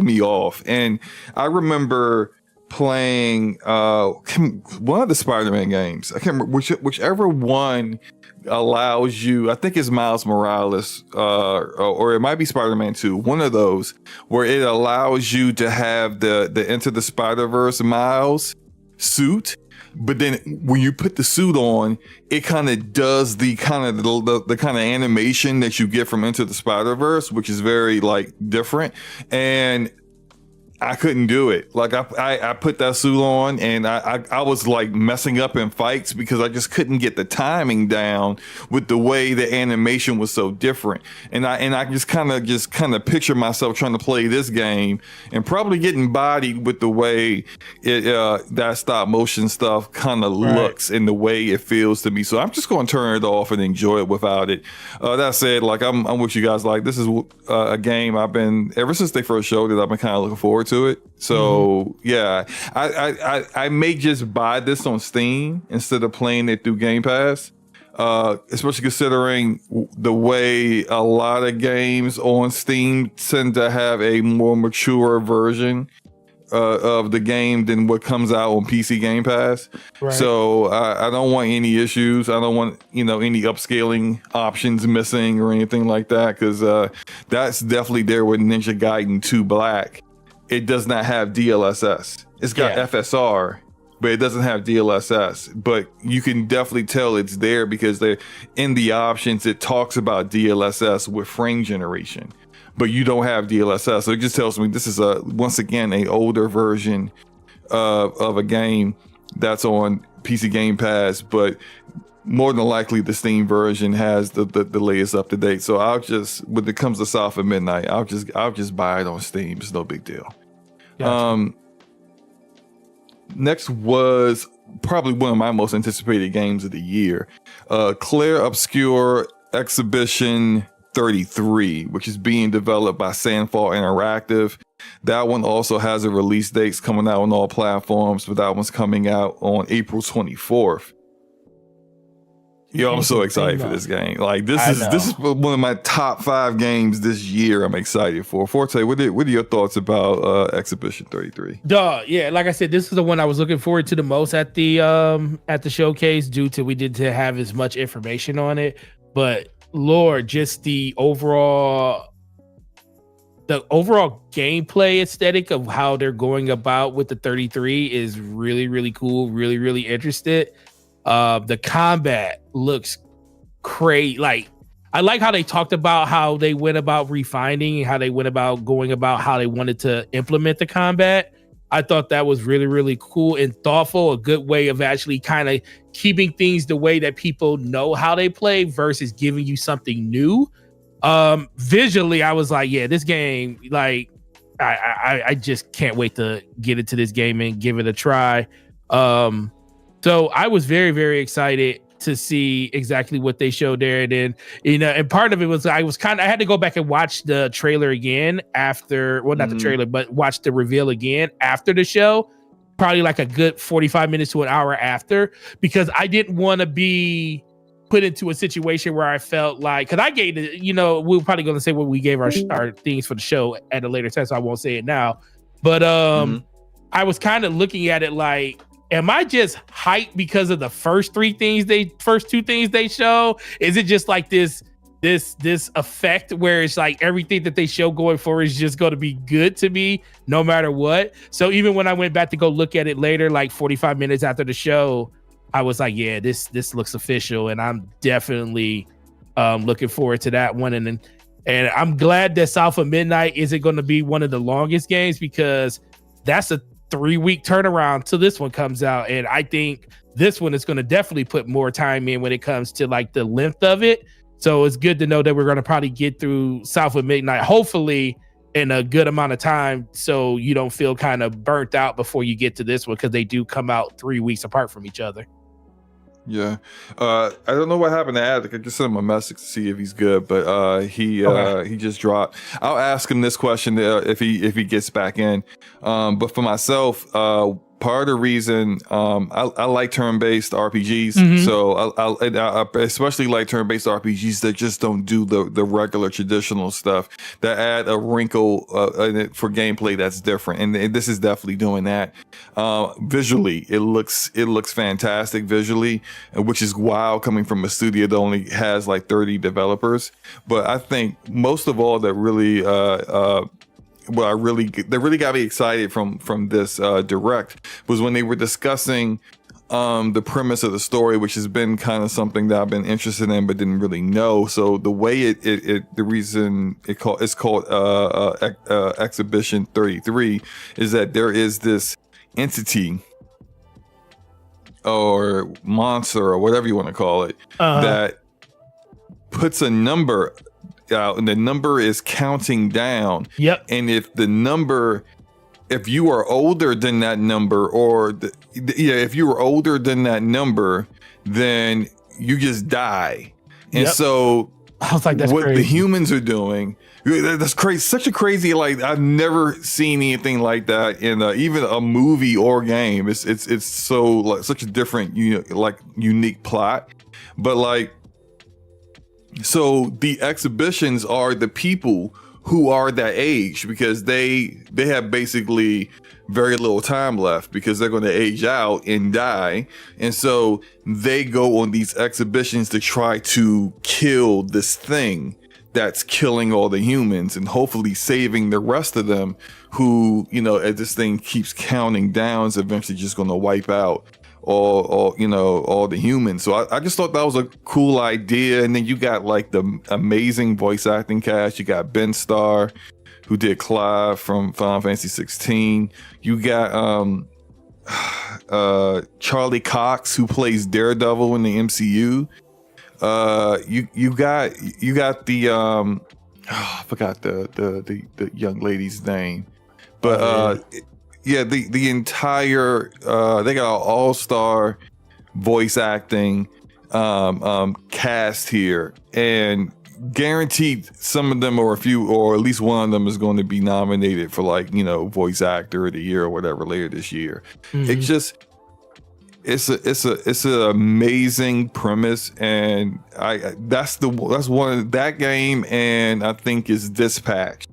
me off. And I remember playing one of the Spider-Man games. I can't remember whichever one allows you, I think it's Miles Morales, or it might be Spider-Man 2, one of those, where it allows you to have the Into the Spider-Verse Miles suit, but then when you put the suit on, it kind of does the kind of animation that you get from Into the Spider-Verse, which is very like different. And I couldn't do it. Like I put that suit on and I was like messing up in fights because I just couldn't get the timing down with the way the animation was so different. And I just kind of picture myself trying to play this game and probably getting bodied with the way that stop motion stuff kind of looks and the way it feels to me. So I'm just going to turn it off and enjoy it without it. That said, like I'm with you guys. Like this is a game I've been ever since they first showed it. I've been kind of looking forward to it. So yeah, I may just buy this on Steam instead of playing it through Game Pass, especially considering the way a lot of games on Steam tend to have a more mature version of the game than what comes out on PC Game Pass. Right. So I don't want any issues. I don't want any upscaling options missing or anything like that, because that's definitely there with Ninja Gaiden 2 Black. It does not have DLSS. It's got FSR, but it doesn't have DLSS. But you can definitely tell it's there because in the options, it talks about DLSS with frame generation, but you don't have DLSS. So it just tells me this is once again, a older version of a game that's on PC Game Pass, but more than likely the Steam version has the latest up to date. So I'll just, when it comes to South of Midnight, I'll just buy it on Steam. It's no big deal. Gotcha. Next was probably one of my most anticipated games of the year, Clair Obscur Exhibition 33, which is being developed by Sandfall Interactive. That one also has a release dates coming out on all platforms, but that one's coming out on April 24th. Yo, I'm so excited for this game. Like this is one of my top 5 games this year. I'm excited for. Forte, what are your thoughts about Exhibition 33? Yeah, like I said, this is the one I was looking forward to the most at the showcase, due to we didn't have as much information on it. But Lord, just the overall gameplay aesthetic of how they're going about with the 33 is really, really cool. Really, really interested. The combat looks great. Like, I like how they talked about how they went about refining and how they went about going about how they wanted to implement the combat. I thought that was really, really cool and thoughtful. A good way of actually kind of keeping things the way that people know how they play versus giving you something new. Visually, I was like, yeah, this game, like, I just can't wait to get into this game and give it a try. So I was very, very excited to see exactly what they showed there. And then, and part of it was I had to go back and watch the trailer again after, well, not the trailer, but watch the reveal again after the show, probably like a good 45 minutes to an hour after, because I didn't want to be put into a situation where I felt like, because I gave it, we're probably going to say what we gave our things for the show at a later time, so I won't say it now. But I was kind of looking at it like, am I just hyped because of the first two things they show? Is it just like this effect where it's like everything that they show going forward is just going to be good to me no matter what? So even when I went back to go look at it later, like 45 minutes after the show, I was like, yeah, this looks official, and I'm definitely looking forward to that one. And I'm glad that South of Midnight isn't going to be one of the longest games, because that's a 3-week turnaround till this one comes out, and I think this one is going to definitely put more time in when it comes to like the length of it. So it's good to know that we're going to probably get through South of Midnight, hopefully in a good amount of time, so you don't feel kind of burnt out before you get to this one, because they do come out 3 weeks apart from each other. Yeah, I don't know what happened to Attic. I just sent him a message to see if he's good, but he just dropped. I'll ask him this question if he gets back in. But for myself, part of the reason I like turn-based RPGs, so I especially like turn-based RPGs that just don't do the regular traditional stuff, that add a wrinkle for gameplay that's different, and this is definitely doing that. Visually, it looks fantastic visually, which is wild coming from a studio that only has like 30 developers. But I think most of all that really that really got me excited from this direct was when they were discussing the premise of the story, which has been kind of something that I've been interested in but didn't really know. So the way the reason it's called Exhibition 33 is that there is this entity or monster or whatever you want to call it that puts a number out, and the number is counting down. Yep. And if you are older than that number, if you were older than that number, then you just die. And so I was like, that's what crazy. The humans are doing, that's crazy. Such a crazy, like, I've never seen anything like that in even a movie or game. It's so like such a different, unique plot. But like, so the exhibitions are the people who are that age, because they have basically very little time left, because they're going to age out and die. And so they go on these exhibitions to try to kill this thing that's killing all the humans, and hopefully saving the rest of them who, as this thing keeps counting down, is eventually just going to wipe out all the humans. So I just thought that was a cool idea. And then you got like the amazing voice acting cast. You got Ben Starr, who did Clive from Final Fantasy 16. You got Charlie Cox, who plays Daredevil in the MCU. You got the I forgot the young lady's name, but the entire they got an all-star voice acting cast here, and guaranteed some of them, or a few, or at least one of them, is going to be nominated for voice actor of the year or whatever later this year. It's an amazing premise, and that's one of that game, and I think is Dispatch,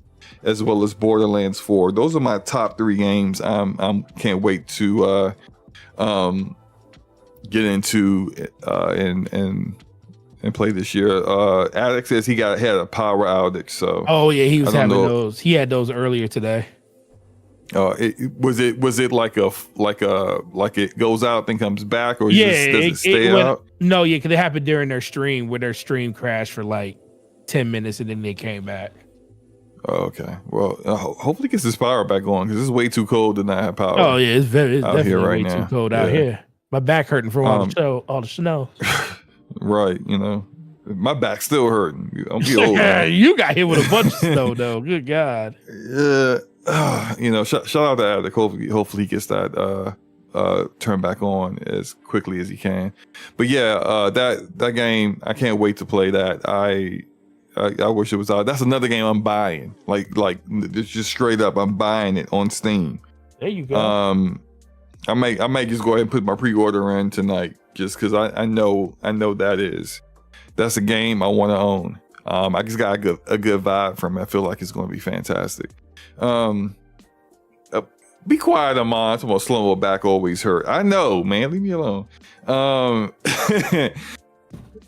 as well as Borderlands 4. Those are my top 3 games. Can't wait to get into and play this year. Alex says he had a power outage, so he was having those. He had those earlier today. Was it like it goes out and comes back, or does it stay out? No, because it happened during their stream, where their stream crashed for like 10 minutes and then they came back. Oh, okay. Well, hopefully it gets his power back on, because it's way too cold to not have power. Oh yeah, it's definitely here right way now. too cold out here. My back hurting from all the snow. Right, my back's still hurting. I'm be old. You got hit with a bunch of snow though. Good God. Yeah. Shout out to Alec. Hopefully he gets that turned back on as quickly as he can. But yeah, that game, I can't wait to play that. I wish it was out. That's another game I'm buying. Like it's just straight up, I'm buying it on Steam. There you go. I might just go ahead and put my pre-order in tonight, just because I know that's a game I want to own. I just got a good vibe from it. I feel like it's going to be fantastic. Be quiet, Amon. Talking about slow back always hurt. I know, man. Leave me alone.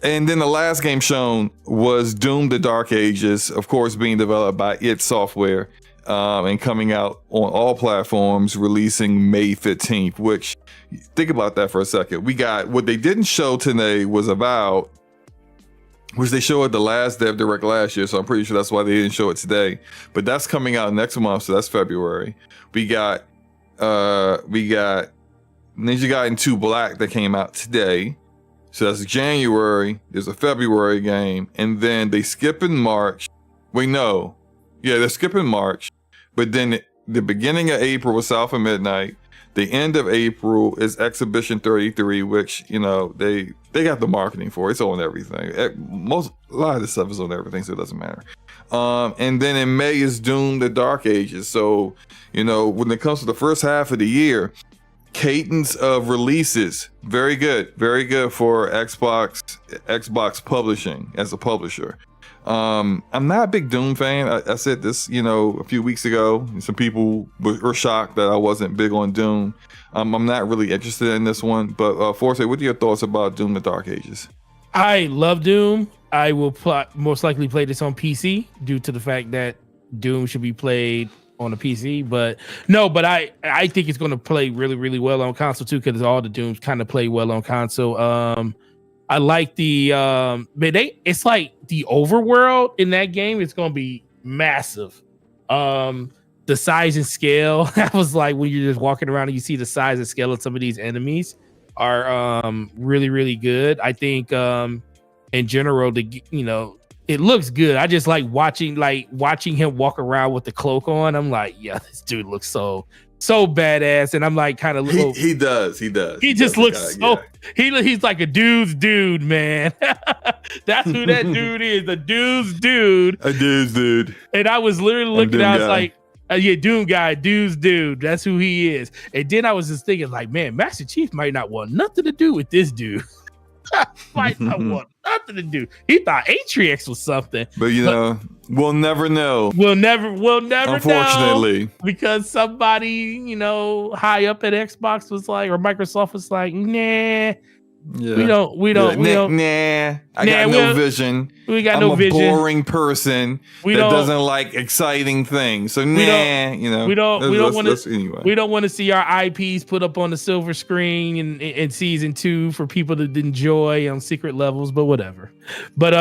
And then the last game shown was Doom: The Dark Ages, of course, being developed by id Software, and coming out on all platforms, releasing May 15th. Which, think about that for a second. We got what they didn't show today was about, which they showed at the last Dev Direct last year, so I'm pretty sure that's why they didn't show it today. But that's coming out next month, so that's February. We got Ninja Gaiden 2 Black that came out today. So that's January. There's a February game, and then they skip in March. Wait, no. Yeah, they're skipping March, but then the beginning of April was South of Midnight. The end of April is Exhibition 33, which, you know, they got the marketing for. It's on everything. A lot of the stuff is on everything, so it doesn't matter. And then in May is Doom: The Dark Ages. So, you know, when it comes to the first half of the year, cadence of releases, very good for Xbox publishing as a publisher. I'm not a big Doom fan. I said this, you know, a few weeks ago. Some people were shocked that I wasn't big on Doom. I'm not really interested in this one. But Forte, what are your thoughts about Doom: The Dark Ages? I love Doom. I will most likely play this on PC due to the fact that Doom should be played on a PC. But I think it's going to play really, really well on console too, because all the Dooms kind of play well on console. I like the it's like the overworld in that game. It's gonna be massive. The size and scale. I was like, when you're just walking around and you see the size and scale of some of these enemies are really, really good. I think in general, it looks good. I just like watching him walk around with the cloak on. I'm like, yeah, this dude looks so badass, and I'm like, kind of he does. He just looks he's like a dude's dude, man. That's who that dude is, a dude's dude. And I was literally looking, I was like, yeah, Doom guy, dude's dude. That's who he is. And then I was just thinking, like, man, Master Chief might not want nothing to do with this dude. Might not want nothing to do. He thought RTX was something, but we'll never know. We'll never unfortunately know, because somebody high up at Xbox was like, or Microsoft was like, nah. Yeah. We don't. I got no vision. We got I'm no vision. I'm a boring person that doesn't like exciting things. So we don't want to. Anyway. We don't want to see our IPs put up on the silver screen in season 2 for people to enjoy on secret levels. But whatever. But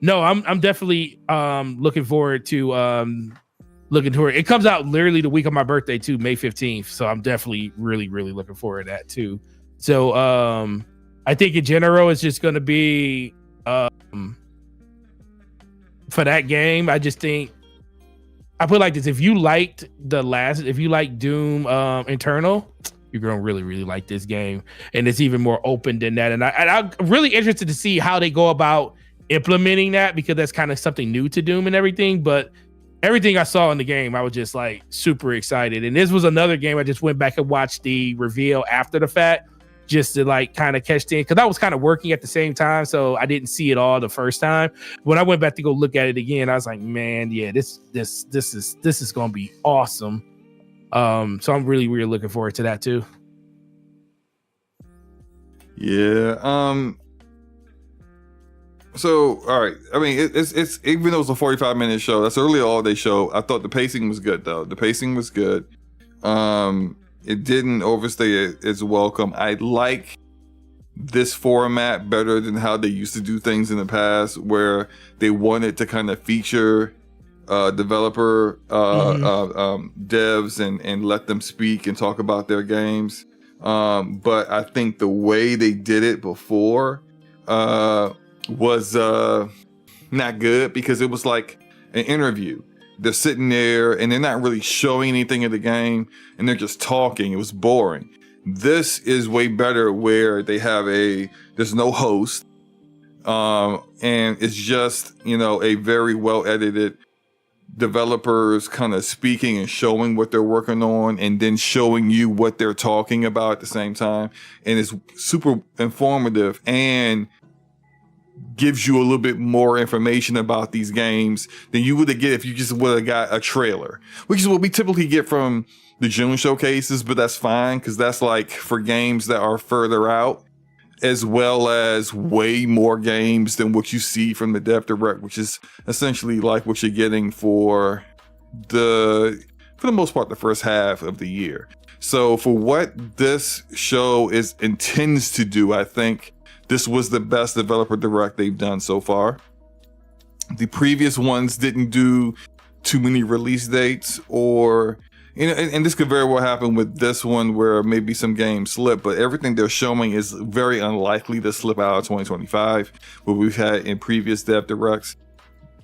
no, I'm definitely looking forward to it. It comes out literally the week of my birthday too, May 15th. So I'm definitely really, really looking forward to that too. So I think in general, it's just going to be for that game. I just think I put it like this: if you liked Doom Eternal, you're going to really, really like this game, and it's even more open than that. And I'm really interested to see how they go about implementing that, because that's kind of something new to Doom and everything. But everything I saw in the game, I was just like super excited. And this was another game I just went back and watched the reveal after the fact, just to like kind of catch in, because I was kind of working at the same time, so I didn't see it all the first time. When I went back to go look at it again, I was like, man, yeah, this is gonna be awesome. So I'm really, really looking forward to that too. Yeah. So all right, I mean, it's even though it's a 45-minute show, that's early all-day show. I thought the pacing was good though. The pacing was good. It didn't overstay its welcome. I like this format better than how they used to do things in the past, where they wanted to kind of feature developer devs and let them speak and talk about their games. But I think the way they did it before was not good, because it was like an interview. They're sitting there and they're not really showing anything of the game, and they're just talking. It was boring. This is way better, where they have there's no host, and it's just, a very well edited developers kind of speaking and showing what they're working on, and then showing you what they're talking about at the same time. And it's super informative and gives you a little bit more information about these games than you would get if you just would have got a trailer, which is what we typically get from the June showcases. But that's fine, because that's like for games that are further out, as well as way more games than what you see from the Dev Direct, which is essentially like what you're getting for the most part, the first half of the year. So for what this show intends to do, I think this was the best developer direct they've done so far. The previous ones didn't do too many release dates, or and this could very well happen with this one where maybe some games slip, but everything they're showing is very unlikely to slip out of 2025. What we've had in previous dev directs,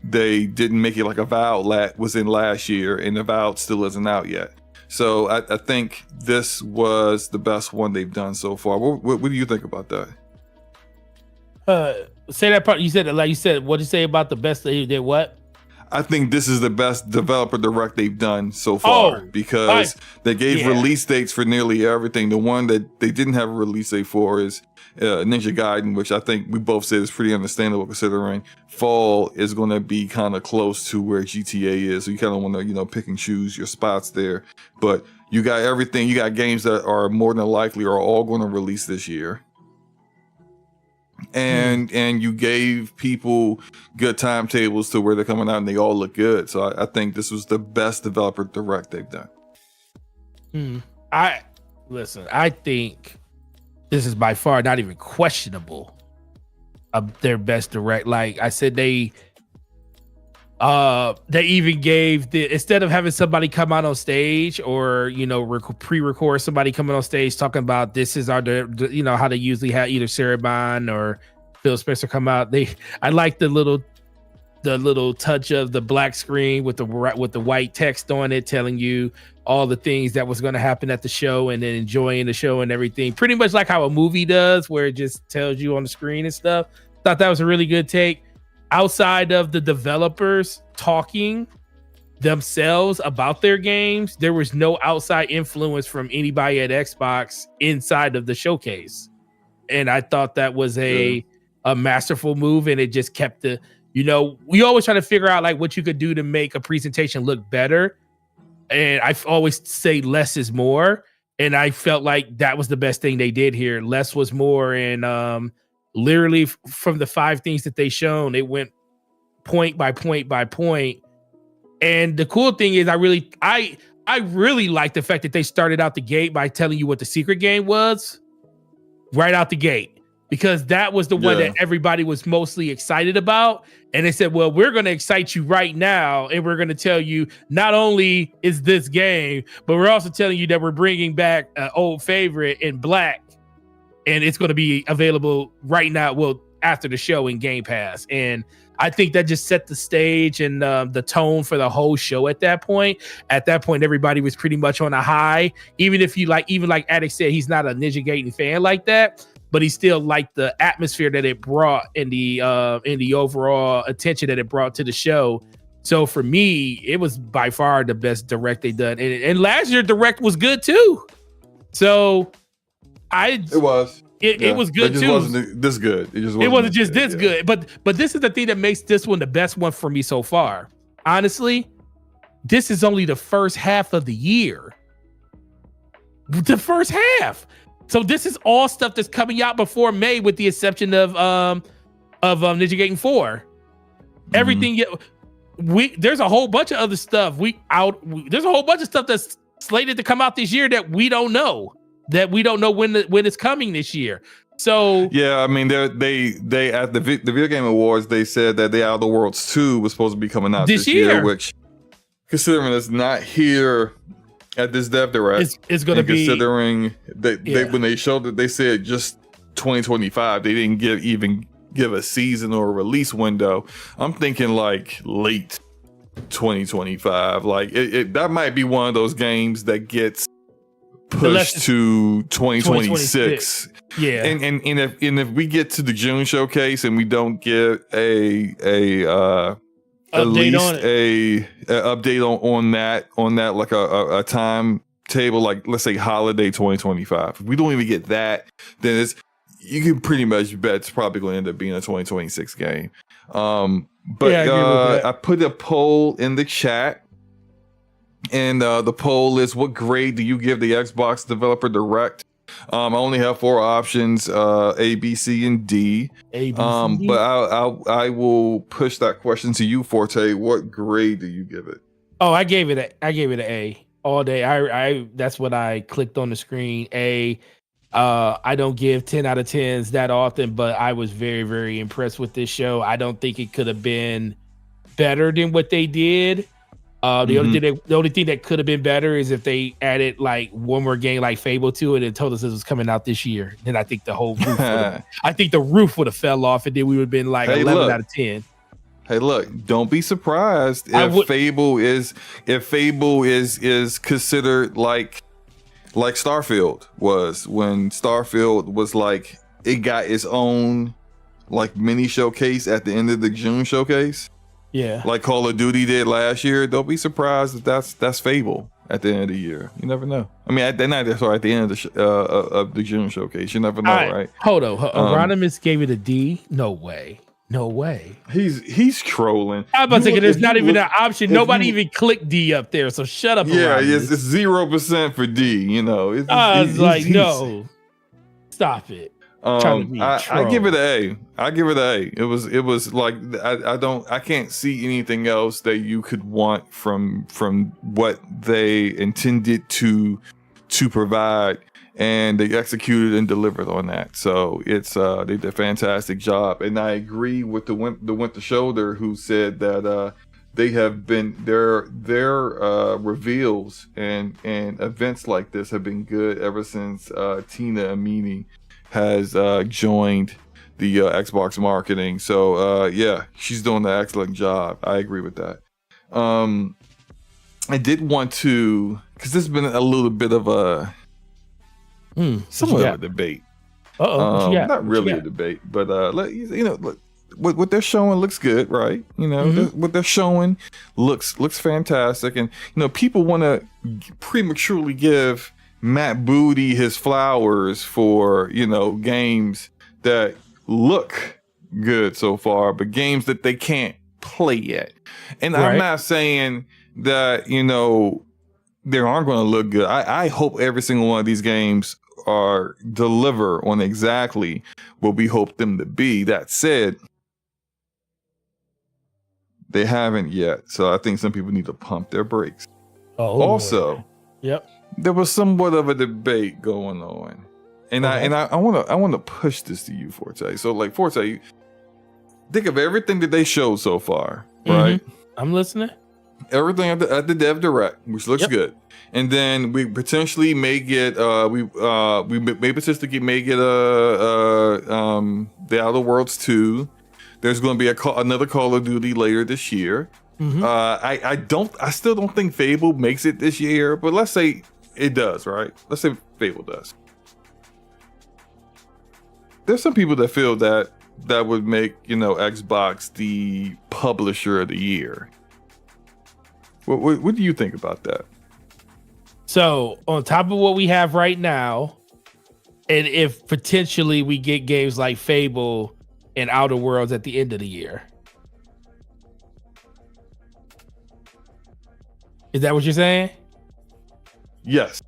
they didn't make it like Avowed was in last year, and Avowed still isn't out yet. So I think this was the best one they've done so far. What do you think about that? Say that part. You said it like you said. What did you say about the best they did? What? I think this is the best developer direct they've done so far because they gave release dates for nearly everything. The one that they didn't have a release date for is Ninja Gaiden, which I think we both said is pretty understandable considering fall is going to be kind of close to where GTA is. So you kind of want to, pick and choose your spots there. But you got everything. You got games that are more than likely are all going to release this year. And you gave people good timetables to where they're coming out and they all look good. So I think this was the best developer direct they've done. I think this is by far not even questionable of their best direct. Like I said, they even gave instead of having somebody come out on stage or pre-record somebody coming on stage talking about this is our how they usually have either Cerebon or Phil Spencer come out. I like the little touch of the black screen with the white text on it telling you all the things that was going to happen at the show and then enjoying the show and everything, pretty much like how a movie does where it just tells you on the screen and stuff. Thought that was a really good take. Outside of the developers talking themselves about their games, there was no outside influence from anybody at Xbox inside of the showcase. And I thought that was a masterful move. And it just kept we always try to figure out like what you could do to make a presentation look better. And I always say less is more. And I felt like that was the best thing they did here. Less was more. And literally from the 5 things that they shown, it went point by point by point. And the cool thing is I really like the fact that they started out the gate by telling you what the secret game was right out the gate, because that was the one that everybody was mostly excited about. And they said, well, we're going to excite you right now. And we're going to tell you not only is this game, but we're also telling you that we're bringing back an old favorite in black. And it's going to be available right now, well, after the show in Game Pass. And I think that just set the stage and the tone for the whole show at that point. At that point, everybody was pretty much on a high. Even like Addict said, he's not a Ninja Gaiden fan like that, but he still liked the atmosphere that it brought in the overall attention that it brought to the show. So for me, it was by far the best direct they done. And last year direct was good too. So it was good too. It wasn't this good. It wasn't just this good. But this is the thing that makes this one the best one for me so far. Honestly, this is only the first half of the year. The first half. So this is all stuff that's coming out before May, with the exception of Ninja Gaiden 4. Everything there's a whole bunch of other stuff. There's a whole bunch of stuff that's slated to come out this year that we don't know. When it's coming this year. So yeah, I mean, they at the Video Game Awards, they said that The Outer Worlds 2 was supposed to be coming out this year, which, considering it's not here at this dev direct, it's going to be, considering when they showed it, they said just 2025. They didn't give a season or a release window. I'm thinking like late 2025. Like that might be one of those games that gets pushed to 2026. Yeah. And if we get to the June showcase and we don't get at least a update on that like a timetable, like let's say holiday 2025. If we don't even get that, then you can pretty much bet it's probably going to end up being a 2026 game. I put a poll in the chat. And the poll is, what grade do you give the Xbox Developer Direct? I only have 4 options, A, B, C, and D. A, B, C, D? But I will push that question to you, Forte. What grade do you give it? Oh, I gave it an A all day. I that's what I clicked on the screen. A. I don't give 10 out of 10s that often, but I was very, very impressed with this show. I don't think it could have been better than what they did. The only thing that could have been better is if they added like one more game like Fable to it and told us it was coming out this year. Then I think the whole roof would have fell off, and then we would have been like 11 out of 10. Hey, look! Don't be surprised if Fable is considered like Starfield was, when Starfield was like, it got its own like mini showcase at the end of the June showcase. Yeah, like Call of Duty did last year. Don't be surprised if that's Fable at the end of the year. You never know. I mean, at the end of the June showcase, you never know, right? Hold on, Anonymous gave it a D. No way. He's trolling. I'm about to say there's not even an option. Nobody even clicked D up there. So shut up. Yeah, it's 0% for D. You know, I was like, no, stop it. I give it an A. It was like I can't see anything else that you could want from what they intended to provide, and they executed and delivered on that. So it's they did a fantastic job, and I agree with the Winter Shoulder, who said that they have been their reveals and events like this have been good ever since Tina Amini has joined the Xbox marketing. So yeah, she's doing an excellent job. I agree with that. I did want to, because there's been a little bit of a somewhat of a debate. Not really a debate, but what they're showing looks good, right? You know, what they're showing looks fantastic, and people want to prematurely give Matt Booty his flowers for games that look good so far, but games that they can't play yet. And right. I'm not saying that they aren't going to look good. I hope every single one of these games deliver on exactly what we hope them to be. That said, they haven't yet, so I think some people need to pump their brakes. Also, yep. There was somewhat of a debate going on, and I want to push this to you, Forte. So, like, Forte, think of everything that they showed so far, right? I'm listening. Everything at the Dev Direct, which looks good, and then we potentially may get the Outer Worlds 2. There's going to be another Call of Duty later this year. I still don't think Fable makes it this year, but let's say it does, right? Let's say Fable does. There's some people that feel that would make Xbox the publisher of the year. What do you think about that? So on top of what we have right now, and if potentially we get games like Fable and Outer Worlds at the end of the year, is that what you're saying? Yes.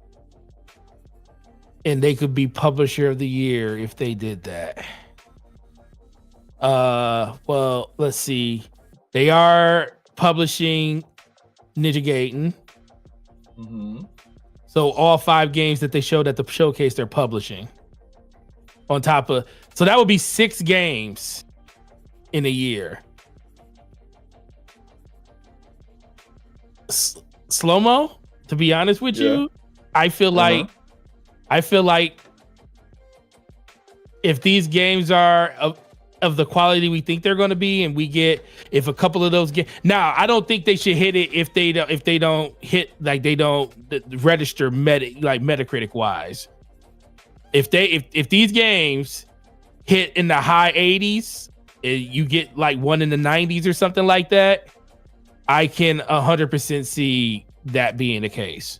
And they could be publisher of the year if they did that. Well, let's see. They are publishing Ninja Gaiden. So all 5 games that they showed at the showcase, they're publishing. On top of, so that would be 6 games in a year. SloMo, to be honest with you, I feel like if these games are of the quality we think they're going to be, and if a couple of those games, now I don't think they should hit it if they don't hit, like, they don't register Metacritic wise. If these games hit in the high 80s, you get like one in the 90s or something like that, I can 100% see that being the case.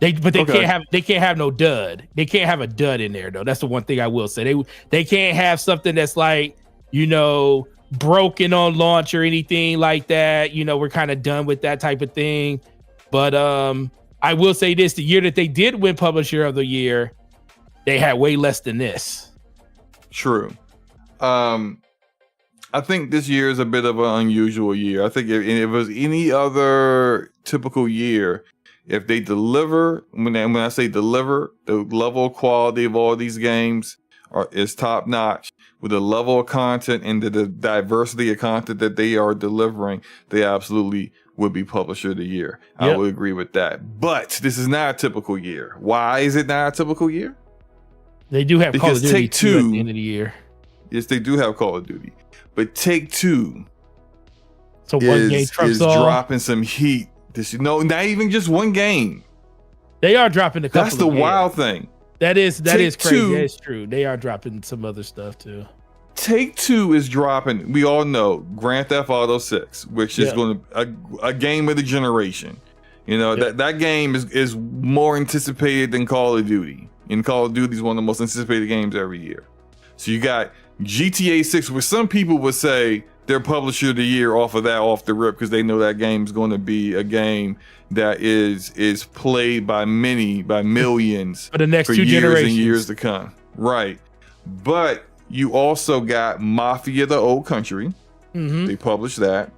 They can't have no dud. They can't have a dud in there though. That's the one thing I will say. They can't have something that's like, broken on launch or anything like that. We're kind of done with that type of thing. But I will say this: the year that they did win Publisher of the Year, they had way less than this. True. I think this year is a bit of an unusual year. I think if it was any other typical year, if they deliver, when I say deliver, the level of quality of all these games is top notch, with the level of content and the diversity of content that they are delivering, they absolutely would be Publisher of the Year. I would agree with that. But this is not a typical year. Why is it not a typical year? They do have because Call of Duty Take-Two at the end of the year. Yes, they do have Call of Duty. But Take-Two so one game is dropping some heat. Not even just one game. They are dropping a couple. That's the wild thing. That is crazy. That's true. They are dropping some other stuff too. Take-Two is dropping. We all know Grand Theft Auto 6, which is going to a game of the generation. That game is more anticipated than Call of Duty. And Call of Duty is one of the most anticipated games every year. So you got GTA 6, where some people would say they're Publisher of the Year off the rip, because they know that game is going to be a game that is played by millions for the next for 2 years generations and years to come. Right. But you also got Mafia: The Old Country. Mm-hmm. They published that.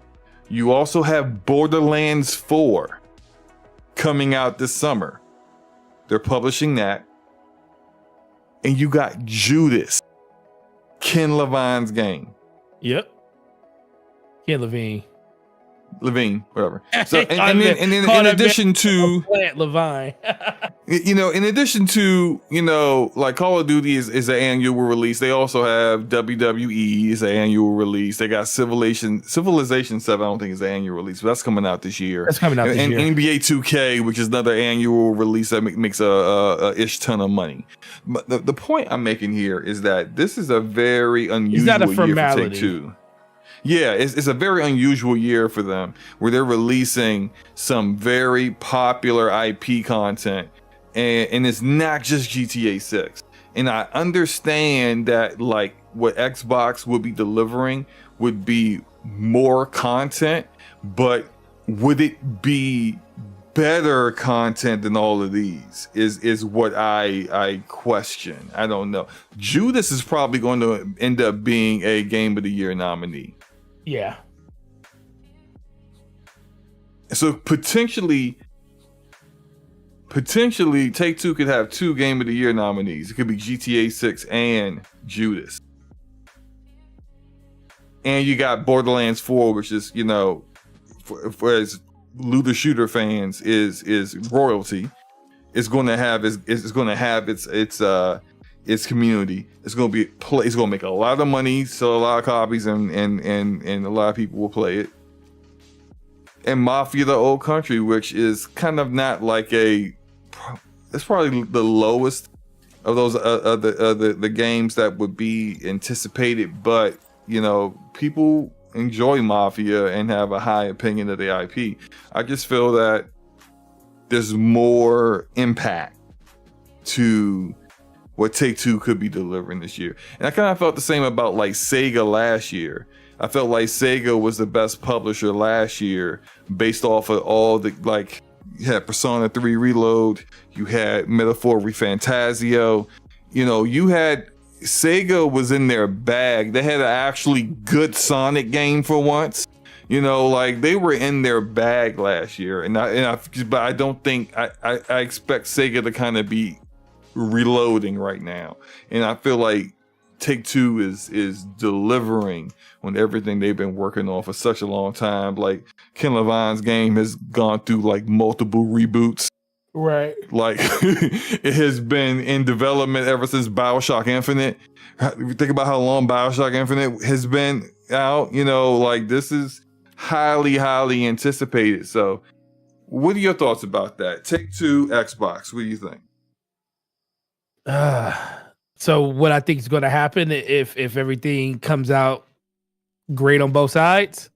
You also have Borderlands 4 coming out this summer. They're publishing that. And you got Judas, Ken Levine's game. Yep. Ken Levine, whatever. So, and then in addition to Levine, in addition to like Call of Duty is an annual release. They also have WWE is an annual release. They got Civilization 7. I don't think is an annual release, but that's coming out this year. That's coming out this year. And NBA 2K, which is another annual release that makes a ish ton of money. But the point I'm making here is that this is a very unusual year for Take-Two. Yeah, it's a very unusual year for them, where they're releasing some very popular IP content, and it's not just GTA 6. And I understand that like what Xbox would be delivering would be more content, but would it be better content than all of these is what I question. I don't know. Judas is probably going to end up being a Game of the Year nominee. Yeah. So potentially Take-Two could have 2 Game of the Year nominees. It could be GTA 6 and Judas. And you got Borderlands 4, which is, for as looter shooter fans is royalty. It's going to have its community. It's going to make a lot of money, sell a lot of copies, and a lot of people will play it. And Mafia: The Old Country, which is kind of not like it's probably the lowest of those the games that would be anticipated, but people enjoy Mafia and have a high opinion of the IP. I just feel that there's more impact to what Take-Two could be delivering this year. And I kind of felt the same about like Sega last year. I felt like Sega was the best publisher last year based off of all the, like, you had Persona 3 Reload, you had Metaphor Refantasio, you had Sega was in their bag. They had an actually good Sonic game for once. Like they were in their bag last year. But I don't think I expect Sega to kind of be reloading right now. And I feel like Take-Two is delivering on everything they've been working on for such a long time. Like Ken Levine's game has gone through like multiple reboots. Right. Like it has been in development ever since BioShock Infinite. Think about how long BioShock Infinite has been out. Like this is highly, highly anticipated. So what are your thoughts about that? Take-Two, Xbox, what do you think? So what I think is going to happen if everything comes out great on both sides?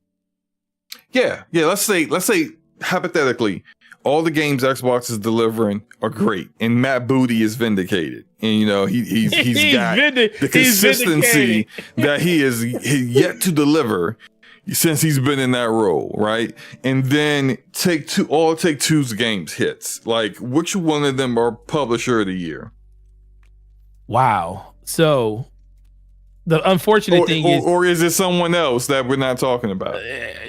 Yeah. Let's say hypothetically, all the games Xbox is delivering are great, and Matt Booty is vindicated, and he's got the consistency that he is yet to deliver since he's been in that role, right? And then all Take-Two's games hits. Like, which one of them are Publisher of the Year? Wow. So the unfortunate thing is, or is it someone else that we're not talking about?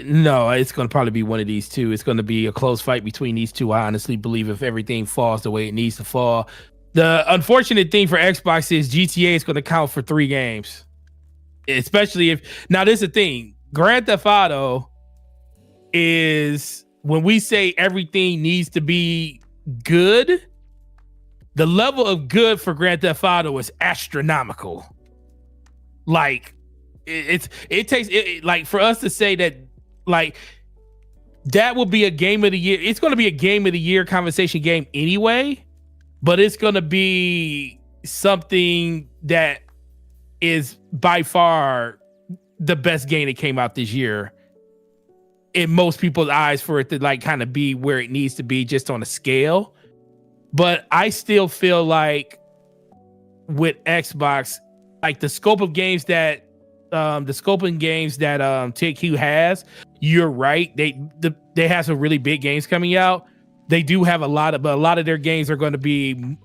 No, it's going to probably be one of these two. It's going to be a close fight between these two. I honestly believe if everything falls the way it needs to fall. The unfortunate thing for Xbox is GTA is going to count for 3 games. especially if now this is the thing. Grand Theft Auto is when we say everything needs to be good, the level of good for Grand Theft Auto is astronomical. Like it takes like for us to say that like that will be a game of the year. It's going to be a game of the year conversation game anyway, but it's going to be something that is by far the best game that came out this year in most people's eyes for it to like kind of be where it needs to be just on a scale. But I still feel like with Xbox, like the scope of games that TQ has, you're right. They have some really big games coming out. They do have a lot of their games are going to be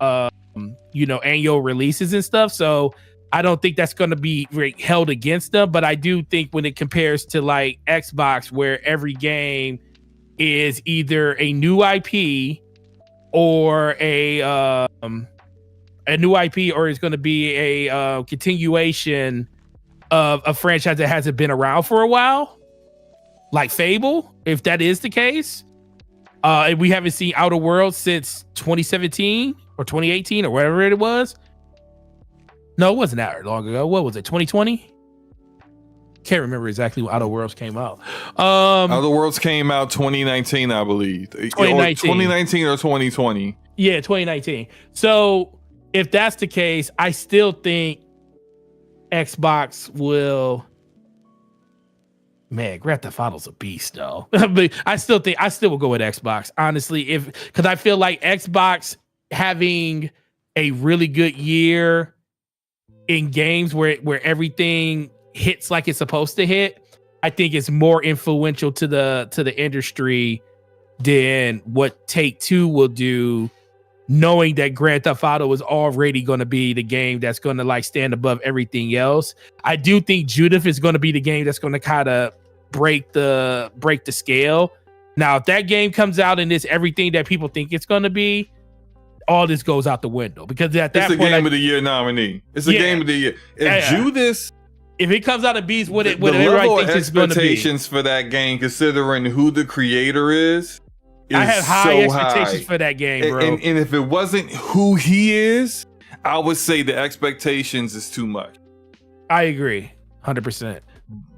annual releases and stuff. So I don't think that's going to be held against them. But I do think when it compares to like Xbox, where every game is either a new IP or a new IP, or it's going to be a continuation of a franchise that hasn't been around for a while, like Fable, if that is the case. And we haven't seen Outer Worlds since 2017 or 2018 or whatever it was. No, it wasn't that long ago. What was it, 2020? Can't remember exactly when Outer Worlds came out. Outer Worlds came out 2019, I believe. 2019 or 2020. Yeah, 2019. So if that's the case, I still think Xbox will. Man, Grand Theft Auto's a beast, though. But I still will go with Xbox, honestly, because I feel like Xbox having a really good year in games where everything hits like it's supposed to hit, I think is more influential to the industry than what Take-Two will do, knowing that Grand Theft Auto is already going to be the game that's going to like stand above everything else. I do think Judith is going to be the game that's going to kind of break the scale. Now, if that game comes out and it's everything that people think it's going to be, all this goes out the window, because at that point, it's a game of the year nominee. It's a game of the year. Judas, if it comes out and beats what the level of expectations for that game, considering who the creator is I had high expectations for that game, bro. And if it wasn't who he is, I would say the expectations is too much. I agree, 100%.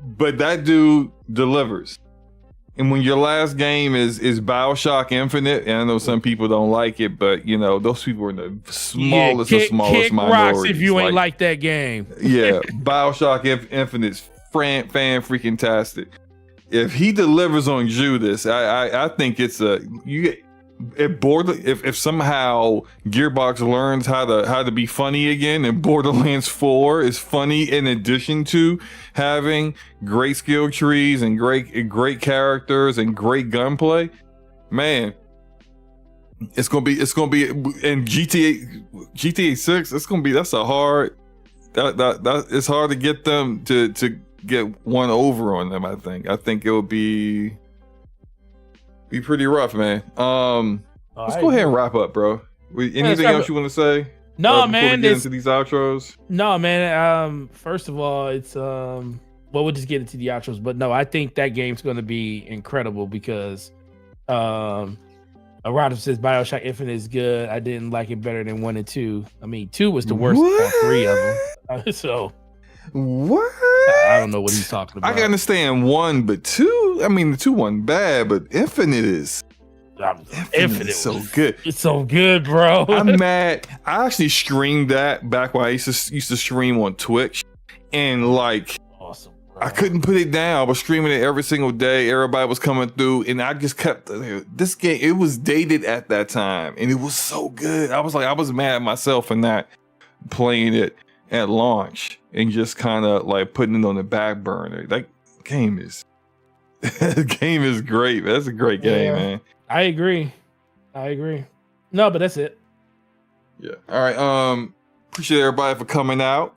But that dude delivers. And when your last game is BioShock Infinite, and I know some people don't like it, but those people are in the smallest of smallest minorities. Rocks if you ain't like that game. Yeah, BioShock Infinite's fan freaking tastic. If he delivers on Judas, I think it's if somehow Gearbox learns how to be funny again, and Borderlands 4 is funny in addition to having great skill trees and great characters and great gunplay, man, it's gonna be in GTA 6. That's a hard that it's hard to get them to get one over on them. I think it would be pretty rough, man. Let's go ahead and wrap up, bro. Anything else you want to say? No, man. Before we get into these outros. No, man. First of all, it's we'll just get into the outros. But no, I think that game's going to be incredible because Rodham says BioShock Infinite is good. I didn't like it better than 1 and 2. I mean, 2 was the worst of all 3 of them. So what? I don't know what he's talking about. I can understand 1, but 2. I mean, the 2 wasn't bad, but Infinite is. Infinite is so good. It's so good, bro. I'm mad. I actually streamed that back when I used to stream on Twitch, and like, awesome, bro. I couldn't put it down. I was streaming it every single day. Everybody was coming through, and I just kept this game. It was dated at that time, and it was so good. I was mad at myself for not playing it at launch and just kind of like putting it on the back burner. That game is great. That's a great game, man. I agree. No, but that's it. Yeah. All right. Appreciate everybody for coming out.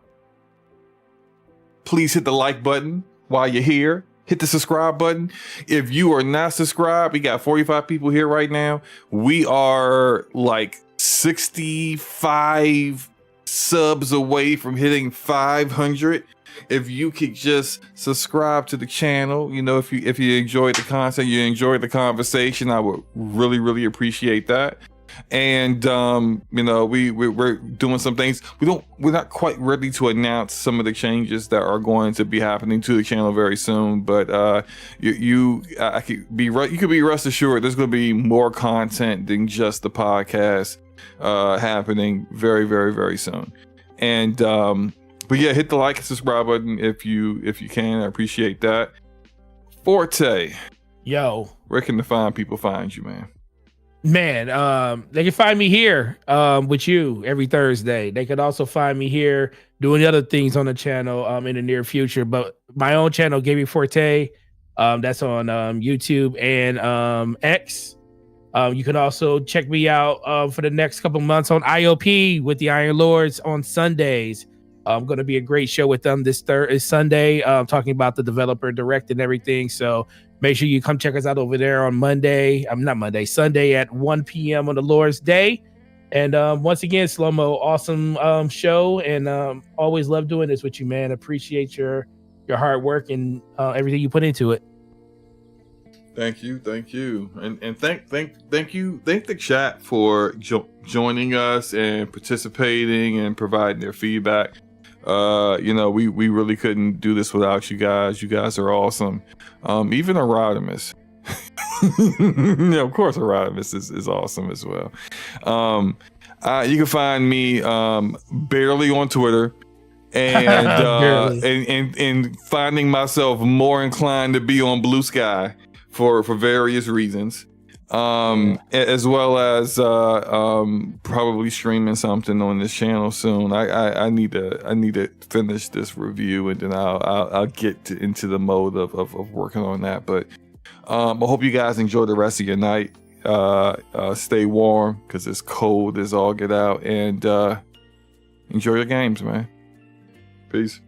Please hit the like button while you're here. Hit the subscribe button. If you are not subscribed, we got 45 people here right now. We are like 65 subs away from hitting 500. if you could just subscribe to the channel, you know, if you enjoyed the content, you enjoyed the conversation, I would really appreciate that. And you know, we're doing some things. We're not quite ready to announce some of the changes that are going to be happening to the channel very soon, but you could be rest assured there's going to be more content than just the podcast happening very soon. And but yeah, hit the like and subscribe button if you can. I appreciate that. Forte, yo, where can the fine people find you, man? Man, they can find me here with you every Thursday. They could also find me here doing other things on the channel in the near future. But my own channel, Gaming Forte, that's on YouTube and X. You can also check me out for the next couple months on IOP with the Iron Lords on Sundays. Going to be a great show with them this Sunday, talking about the developer direct and everything. So make sure you come check us out over there on Sunday at 1 p.m. on the Lord's Day. And once again, SloMo, awesome show, and always love doing this with you, man. Appreciate your hard work and everything you put into it. Thank you, and thank the chat for joining us and participating and providing their feedback. You know, we really couldn't do this without you guys. You guys are awesome. Even Erodimus. Yeah, of course Erodimus is awesome as well. You can find me barely on Twitter, and and finding myself more inclined to be on Blue Sky for various reasons. As well as probably streaming something on this channel soon. I need to finish this review, and then I'll get into the mode of working on that. But I hope you guys enjoy the rest of your night. Stay warm because it's cold as all get out, and enjoy your games, man. Peace.